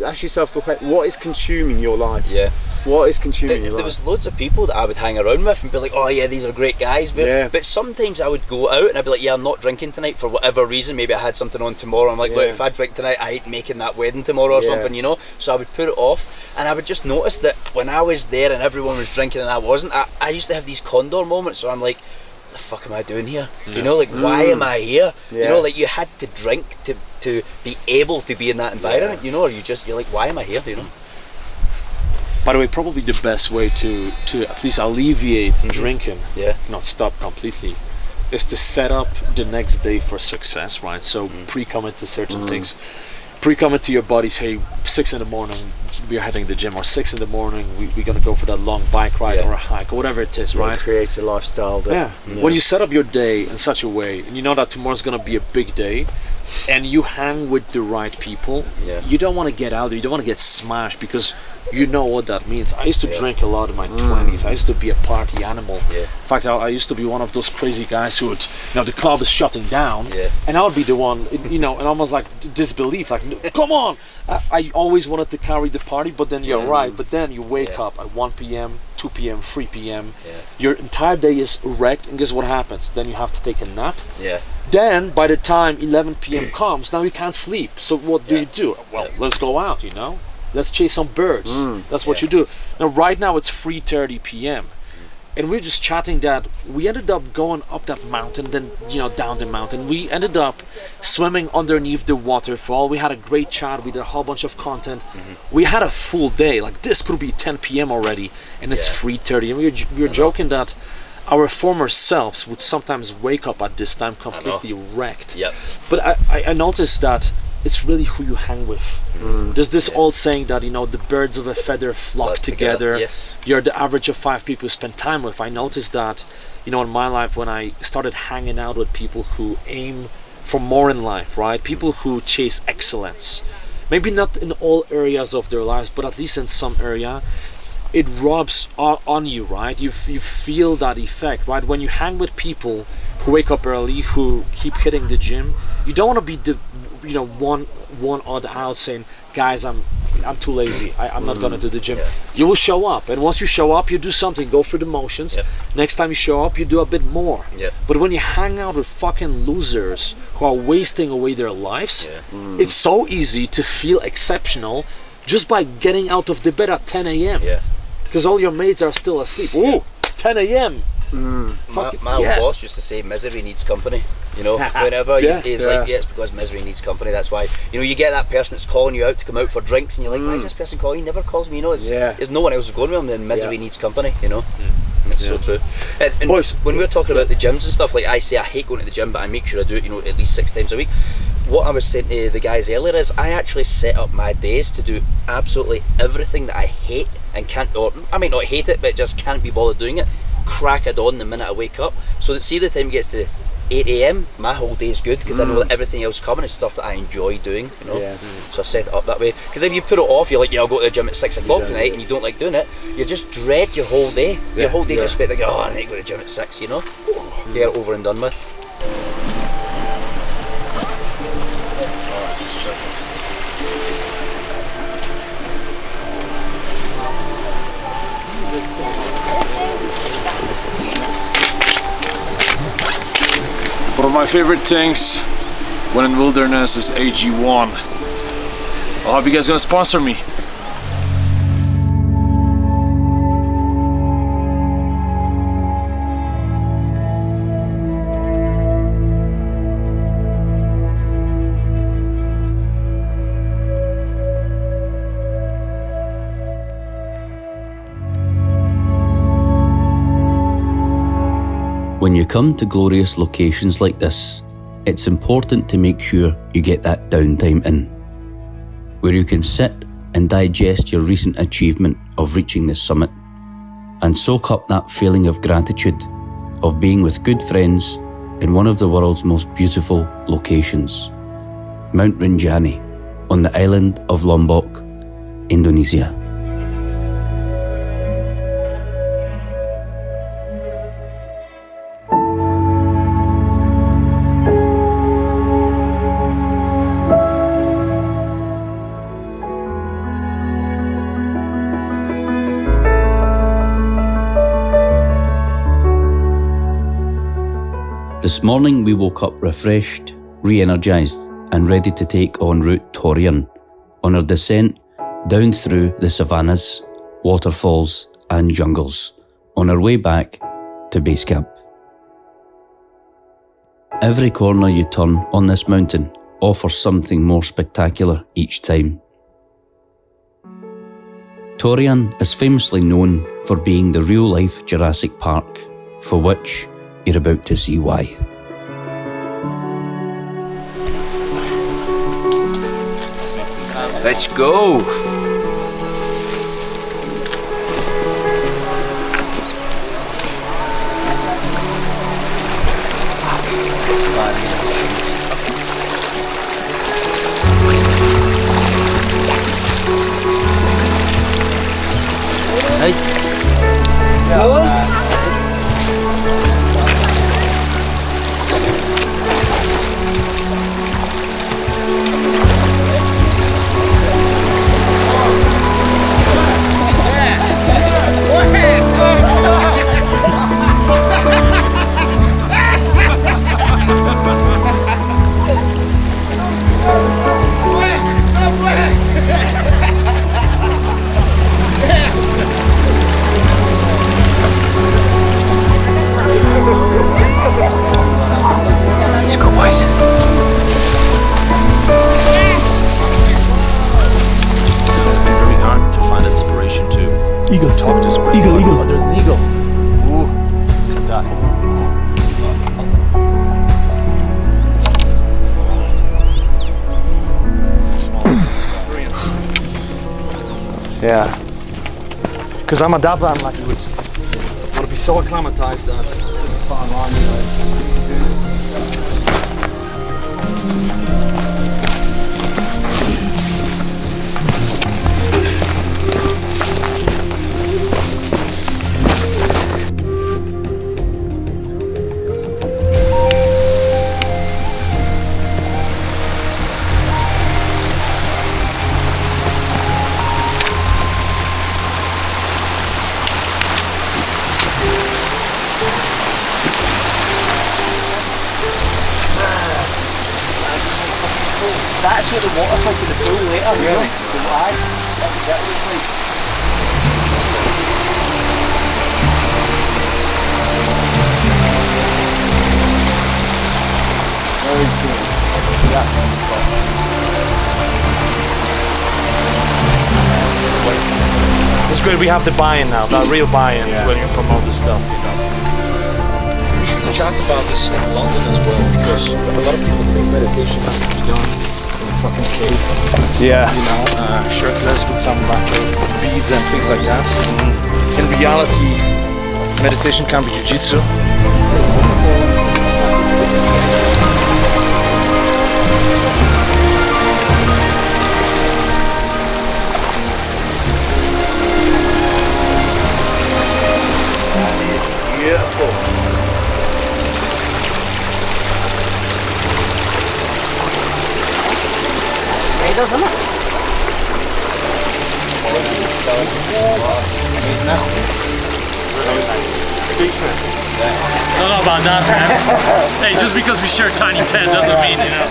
[SPEAKER 2] Ask yourself, what is consuming your life?
[SPEAKER 3] Yeah.
[SPEAKER 2] What is consuming your life?
[SPEAKER 3] There was loads of people that I would hang around with and be like, oh yeah, these are great guys, but sometimes I would go out and I'd be like, yeah, I'm not drinking tonight for whatever reason. Maybe I had something on tomorrow. I'm like, look, if I drink tonight, I ain't making that wedding tomorrow or something, you know. So I would put it off, and I would just notice that when I was there and everyone was drinking and I wasn't, I used to have these condor moments where I'm like, the fuck am I doing here? You know, like, why am I here? You know, like, you had to drink to be able to be in that environment, you know, or you're like, why am I here, you know?
[SPEAKER 6] By the way, probably the best way to at least alleviate drinking, not stop completely, is to set up the next day for success, right? So pre-commit to certain things. Pre-commit to your body, say 6 in the morning we're heading to the gym, or 6 in the morning we're gonna go for that long bike ride or a hike or whatever it is, right?
[SPEAKER 2] Create a lifestyle that,
[SPEAKER 6] when you set up your day in such a way and you know that tomorrow's gonna be a big day, and you hang with the right people, you don't want to get out there, you don't want to get smashed, because you know what that means. I used to drink a lot in my 20s. I used to be a party animal. In fact, I used to be one of those crazy guys who would, you know, the club is shutting down, and I would be the one, you know, and almost like disbelief, like, come on. I always wanted to carry the party, but then you're right, but then you wake up at 1 p.m, 2 p.m, 3 p.m, your entire day is wrecked, and guess what happens? Then you have to take a nap. Then by the time 11 p.m. comes, now you can't sleep. So what do you do? Well, let's go out, you know? Let's chase some birds. That's what you do. Now right now it's 3:30 p.m. and we're just chatting that we ended up going up that mountain, then, you know, down the mountain. We ended up swimming underneath the waterfall. We had a great chat. We did a whole bunch of content. We had a full day. Like, this could be 10 p.m. already, and it's 3:30. And we were joking that our former selves would sometimes wake up at this time completely wrecked. But I noticed that it's really who you hang with. There's this old saying that, you know, the birds of a feather flock together. You're the average of 5 people you spend time with. I noticed that, you know, in my life, when I started hanging out with people who aim for more in life, right? People who chase excellence. Maybe not in all areas of their lives, but at least in some area, it rubs on you, right? You feel that effect, right? When you hang with people who wake up early, who keep hitting the gym, you don't want to be the, you know, one odd out saying, guys, I'm too lazy, I'm not gonna do the gym. You will show up, and once you show up, you do something, go through the motions. Next time you show up, you do a bit more. But when you hang out with fucking losers who are wasting away their lives, it's so easy to feel exceptional just by getting out of the bed at 10 a.m. Because all your mates are still asleep. Ooh, 10 a.m.
[SPEAKER 3] My old boss used to say, misery needs company. You know, whenever it's like, it's because misery needs company. That's why, you know, you get that person that's calling you out to come out for drinks, and you're like, why is this person calling? He never calls me. You know, there's no one else is going with him. Then misery needs company. You know, and it's so true. And
[SPEAKER 6] Boys,
[SPEAKER 3] when we were talking about the gyms and stuff, like, I say I hate going to the gym, but I make sure I do it, you know, at least 6 times a week. What I was saying to the guys earlier is, I actually set up my days to do absolutely everything that I hate and can't, or I might not hate it, but just can't be bothered doing it. Crack it on the minute I wake up, so that, see, the time gets to 8 a.m, my whole day is good because I know that everything else coming is stuff that I enjoy doing, you know.
[SPEAKER 2] Yeah.
[SPEAKER 3] So I set it up that way. Because if you put it off, you're like, yeah, I'll go to the gym at 6 o'clock tonight, and you don't like doing it, you just dread your whole day. Your whole day just spent like, oh, I need to go to the gym at 6, you know. Get it over and done with.
[SPEAKER 6] One of my favorite things when in wilderness is AG1. I hope you guys gonna sponsor me.
[SPEAKER 7] When you come to glorious locations like this, it's important to make sure you get that downtime in, where you can sit and digest your recent achievement of reaching the summit, and soak up that feeling of gratitude of being with good friends in one of the world's most beautiful locations, Mount Rinjani, on the island of Lombok, Indonesia. This morning we woke up refreshed, re-energised and ready to take en route Torian on our descent down through the savannas, waterfalls and jungles on our way back to base camp. Every corner you turn on this mountain offers something more spectacular each time. Torian is famously known for being the real-life Jurassic Park, for which you're about to see why.
[SPEAKER 3] Let's go! Hey! Let's go, boys.
[SPEAKER 6] Very hard to find inspiration to
[SPEAKER 8] Eagle.
[SPEAKER 6] talk this way.
[SPEAKER 8] Eagle, eagle.
[SPEAKER 6] Oh, there's an eagle. Ooh, look at that. Small experience.
[SPEAKER 1] Yeah. Because I'm a dabber, I'm like, you would want to be so acclimatized that fine line, you know.
[SPEAKER 3] That's what the water's like in the pool later, really? Aye, that's exactly what it's like. Very cool. That's on the spot.
[SPEAKER 1] It's great we have the buy-in now, that real buy-in when you promote this stuff, you know.
[SPEAKER 6] We should chat about this in London as well, because a lot of people think meditation has to be done in a fucking cave.
[SPEAKER 1] Yeah.
[SPEAKER 6] You know, shirtless with some like beads and things like that. In reality, meditation can be jiu-jitsu.
[SPEAKER 3] Sepeda sana.
[SPEAKER 6] Don't know about that, man. Hey, just because we share a tiny tent doesn't mean, you know.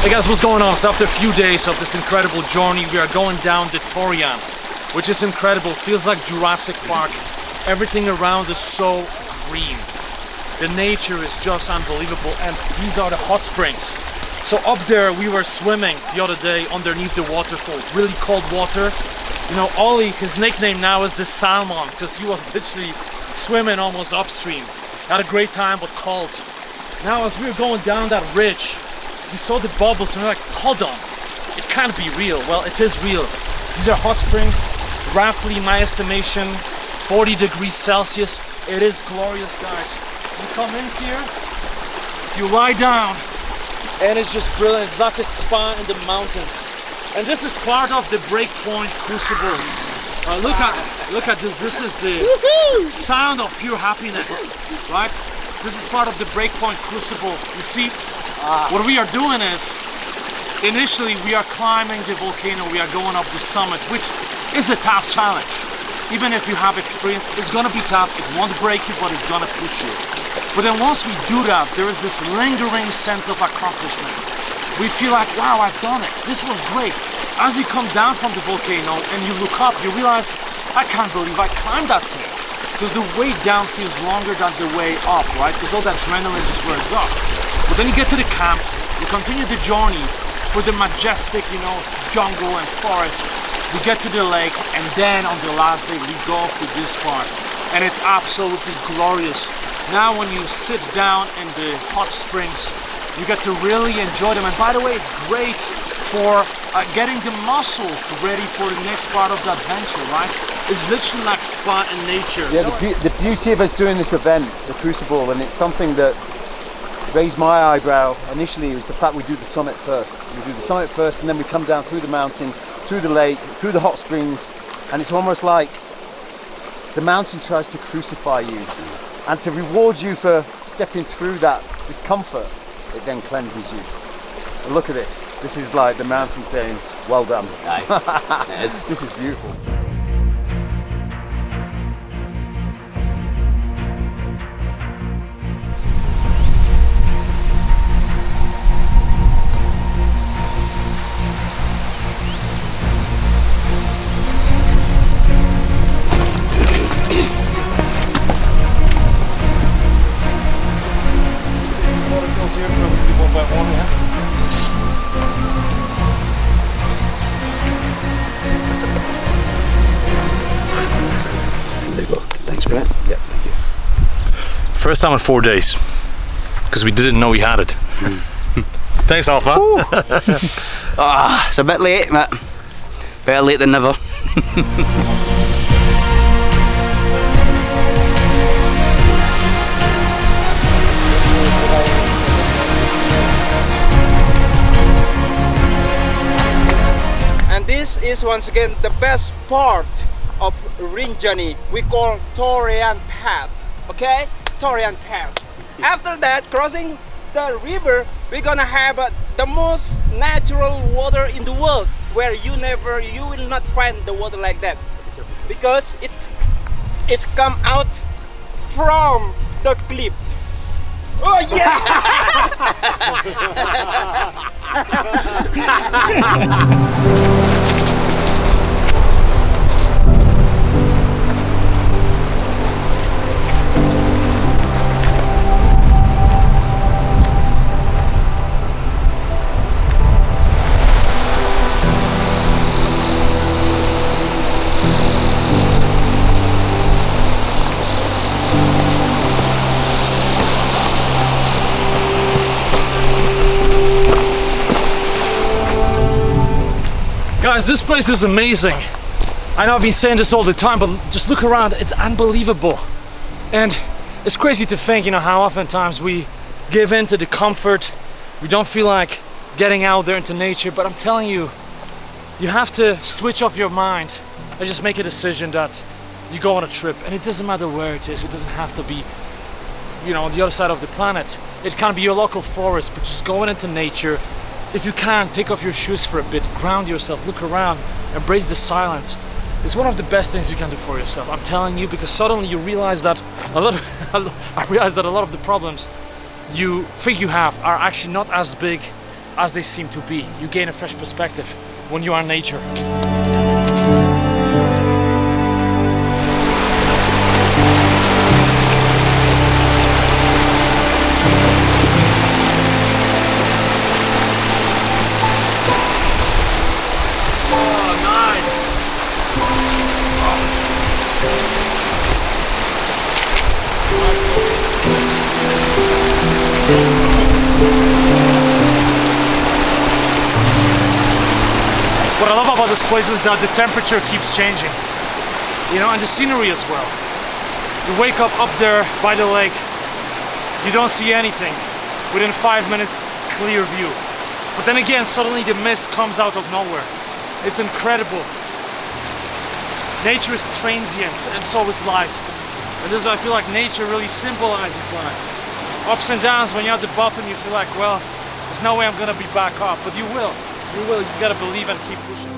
[SPEAKER 6] Hey guys, what's going on? So after a few days of this incredible journey, we are going down the Torian, which is incredible. Feels like Jurassic Park. Everything around is so green. The nature is just unbelievable, and these are the hot springs. So up there we were swimming the other day underneath the waterfall, really cold water. You know, Ollie, his nickname now is the Salmon, because he was literally swimming almost upstream. Had a great time, but cold. Now as we were going down that ridge, we saw the bubbles and we're like, hold on, it can't be real. Well, it is real. These are hot springs, roughly in my estimation, 40 degrees Celsius. It is glorious, guys. You come in here, you lie down, and it's just brilliant. It's like a spa in the mountains. And this is part of the Breakpoint Crucible. Look at this. This is the sound of pure happiness, right? This is part of the Breakpoint Crucible. You see, what we are doing is, initially we are climbing the volcano. We are going up the summit, which is a tough challenge. Even if you have experience, it's gonna be tough. It won't break you, but it's gonna push you. But then once we do that, there is this lingering sense of accomplishment. We feel like, wow, I've done it. This was great. As you come down from the volcano and you look up, you realize, I can't believe I climbed that thing. Because the way down feels longer than the way up, right? Because all that adrenaline just wears off. But then you get to the camp, you continue the journey for the majestic, you know, jungle and forest. We get to the lake, and then on the last day we go to this part, and it's absolutely glorious. Now when you sit down in the hot springs, you get to really enjoy them. And by the way, it's great for getting the muscles ready for the next part of the adventure, right? It's literally like spa in nature.
[SPEAKER 2] Yeah, the beauty of us doing this event, the Crucible, and it's something that raised my eyebrow initially, was the fact we do the summit first. We do the summit first, and then we come down through the mountain, through the lake, through the hot springs, and it's almost like the mountain tries to crucify you, and to reward you for stepping through that discomfort, it then cleanses you. But look at this. This is like the mountain saying, well done.
[SPEAKER 3] Yes.
[SPEAKER 2] This is beautiful.
[SPEAKER 3] There you go. Thanks, Brett. Yeah, thank you.
[SPEAKER 6] First time in 4 days, because we didn't know we had it. Thanks, Alpha.
[SPEAKER 3] It's a bit late, but better late than never.
[SPEAKER 4] And this is once again the best part of Rinjani. We call Torian Path. Okay? Torian Path. After that, crossing the river, we're gonna have the most natural water in the world, where you will not find the water like that, because it's come out from the cliff. Oh yeah!
[SPEAKER 6] Guys, this place is amazing. I know I've been saying this all the time, but just look around, it's unbelievable. And It's crazy to think, you know, how oftentimes we give in to the comfort. We don't feel like getting out there into nature, but I'm telling you, you have to switch off your mind and just make a decision that you go on a trip, and it doesn't matter where it is. It doesn't have to be, you know, on the other side of the planet. It can be your local forest, but just going into nature. If you can, take off your shoes for a bit, ground yourself, look around, embrace the silence. It's one of the best things you can do for yourself. I'm telling you, because suddenly you realize that I realize that a lot of the problems you think you have are actually not as big as they seem to be. You gain a fresh perspective when you are in nature. What I love about this place is that the temperature keeps changing, you know, and the scenery as well. You wake up there by the lake, you don't see anything. Within 5 minutes, clear view. But then again, suddenly the mist comes out of nowhere. It's incredible. Nature is transient, and so is life. And this is why I feel like nature really symbolizes life. Ups and downs, when you're at the bottom, you feel like, well, there's no way I'm gonna be back up, but you will. You will, you just gotta believe and keep pushing.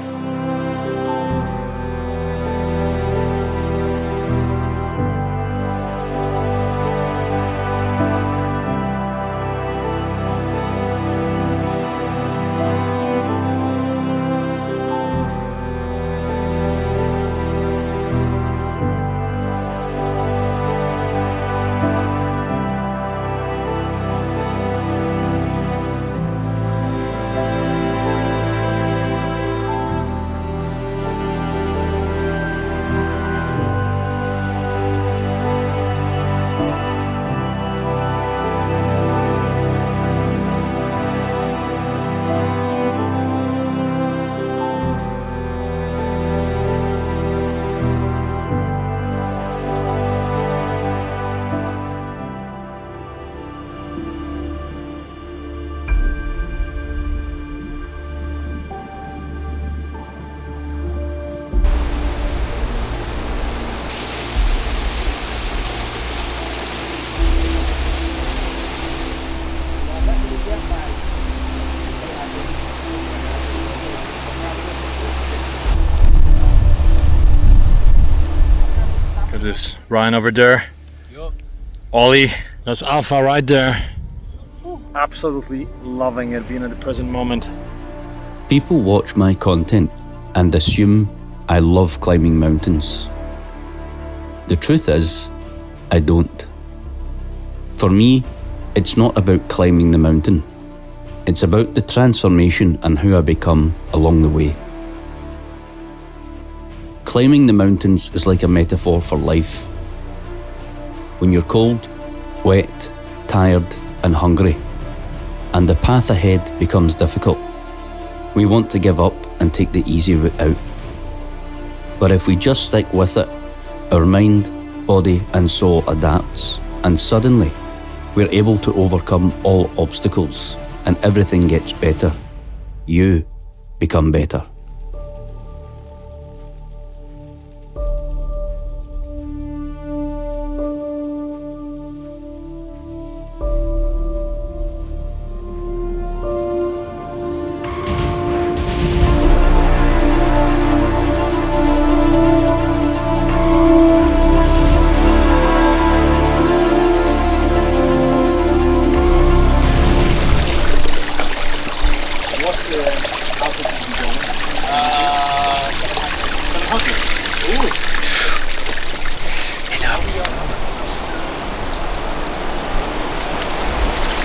[SPEAKER 6] This Ryan over there. Yep. Ollie, that's Alpha right there. Absolutely loving it, being in the present moment.
[SPEAKER 7] People watch my content and assume I love climbing mountains. The truth is, I don't. For me, it's not about climbing the mountain. It's about the transformation and who I become along the way. Climbing the mountains is like a metaphor for life. When you're cold, wet, tired, and hungry, and the path ahead becomes difficult, we want to give up and take the easy route out. But if we just stick with it, our mind, body, and soul adapts, and suddenly we're able to overcome all obstacles, and everything gets better. You become better.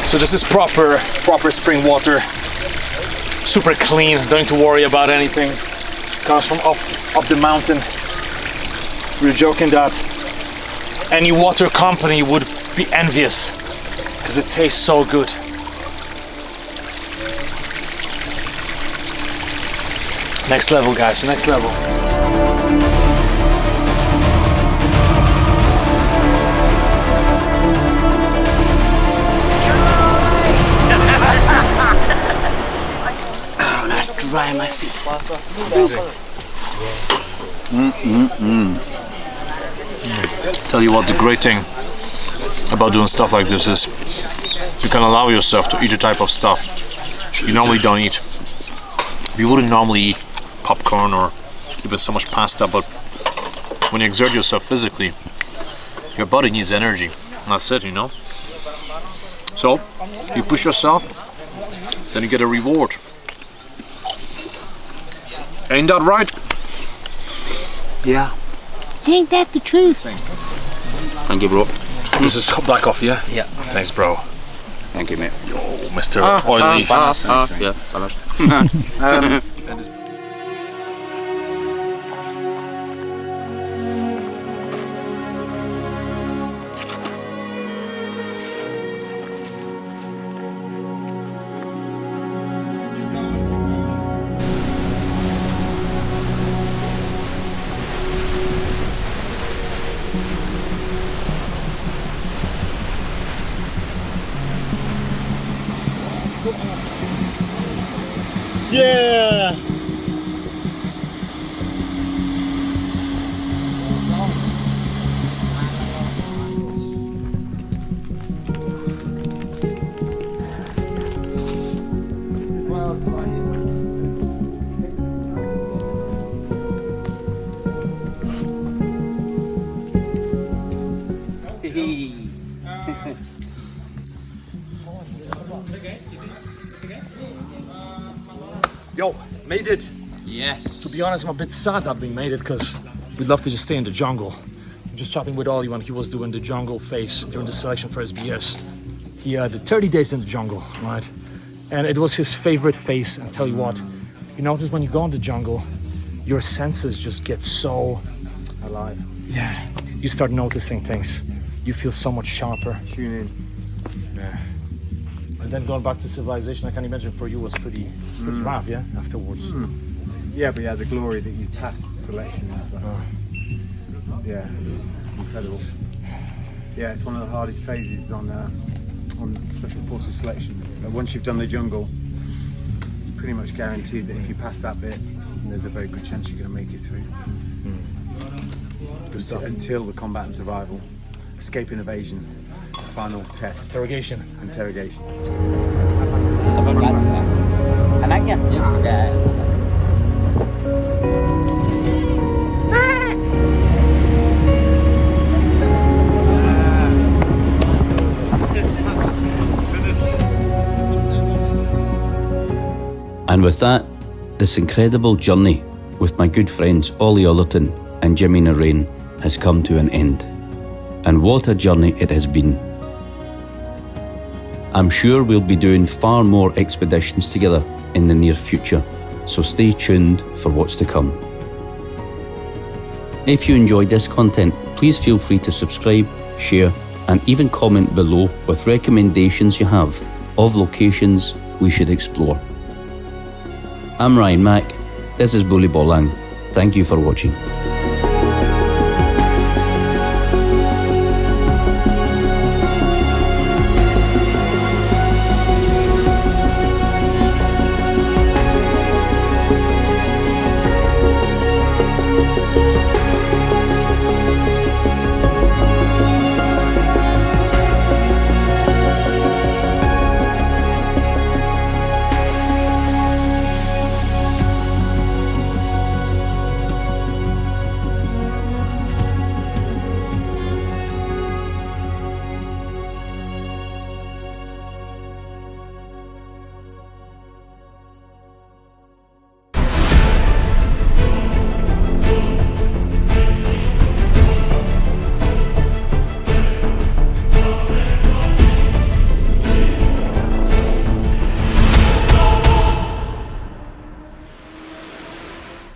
[SPEAKER 6] So this is proper spring water, super clean, don't need to worry about anything. Comes from up the mountain. We were joking that any water company would be envious because it tastes so good. Next level, guys, next level.
[SPEAKER 3] dry on my feet.
[SPEAKER 6] Tell you what, the great thing about doing stuff like this is you can allow yourself to eat a type of stuff you normally don't eat. You wouldn't normally eat popcorn or even so much pasta, but when you exert yourself physically, your body needs energy. That's it, you know? So, you push yourself, then you get a reward. Ain't that right?
[SPEAKER 2] Yeah.
[SPEAKER 3] Ain't that the truth? Thank you, bro.
[SPEAKER 6] This is black coffee, yeah?
[SPEAKER 3] Yeah.
[SPEAKER 6] Thanks, bro.
[SPEAKER 3] Thank you, mate.
[SPEAKER 6] Yo, Mr. Oily.
[SPEAKER 3] Yeah, panas.
[SPEAKER 8] Yeah.
[SPEAKER 1] Yo, made it.
[SPEAKER 3] Yes.
[SPEAKER 1] To be honest, I'm a bit sad that we made it because we'd love to just stay in the jungle. I'm just chatting with Ollie when he was doing the jungle phase during the selection for SBS. He had 30 days in the jungle, right? And it was his favorite phase. And tell you what, you notice when you go in the jungle, your senses just get so
[SPEAKER 2] Alive.
[SPEAKER 1] yeah. You start noticing things. You feel so much sharper.
[SPEAKER 2] Tune in.
[SPEAKER 1] Yeah. And then going back to civilization, I can imagine for you was pretty rough, yeah, afterwards.
[SPEAKER 2] Yeah, but yeah, the glory that you passed selection as well. Yeah, it's incredible. Yeah, it's one of the hardest phases on Special Forces selection. But once you've done the jungle, it's pretty much guaranteed that if you pass that bit, there's a very good chance you're going to make it through.
[SPEAKER 1] Good stuff.
[SPEAKER 2] Until the combat and survival, escape and evasion, the final test,
[SPEAKER 1] Interrogation.
[SPEAKER 2] interrogation.
[SPEAKER 3] Anaknya? Ya.
[SPEAKER 7] And with that, this incredible journey with my good friends Ollie Ollerton and Jimmy Narain has come to an end. And what a journey it has been. I'm sure we'll be doing far more expeditions together in the near future, so stay tuned for what's to come. If you enjoyed this content, please feel free to subscribe, share, and even comment below with recommendations you have of locations we should explore. I'm Ryan Mack, this is Bule Bolang. Thank you for watching.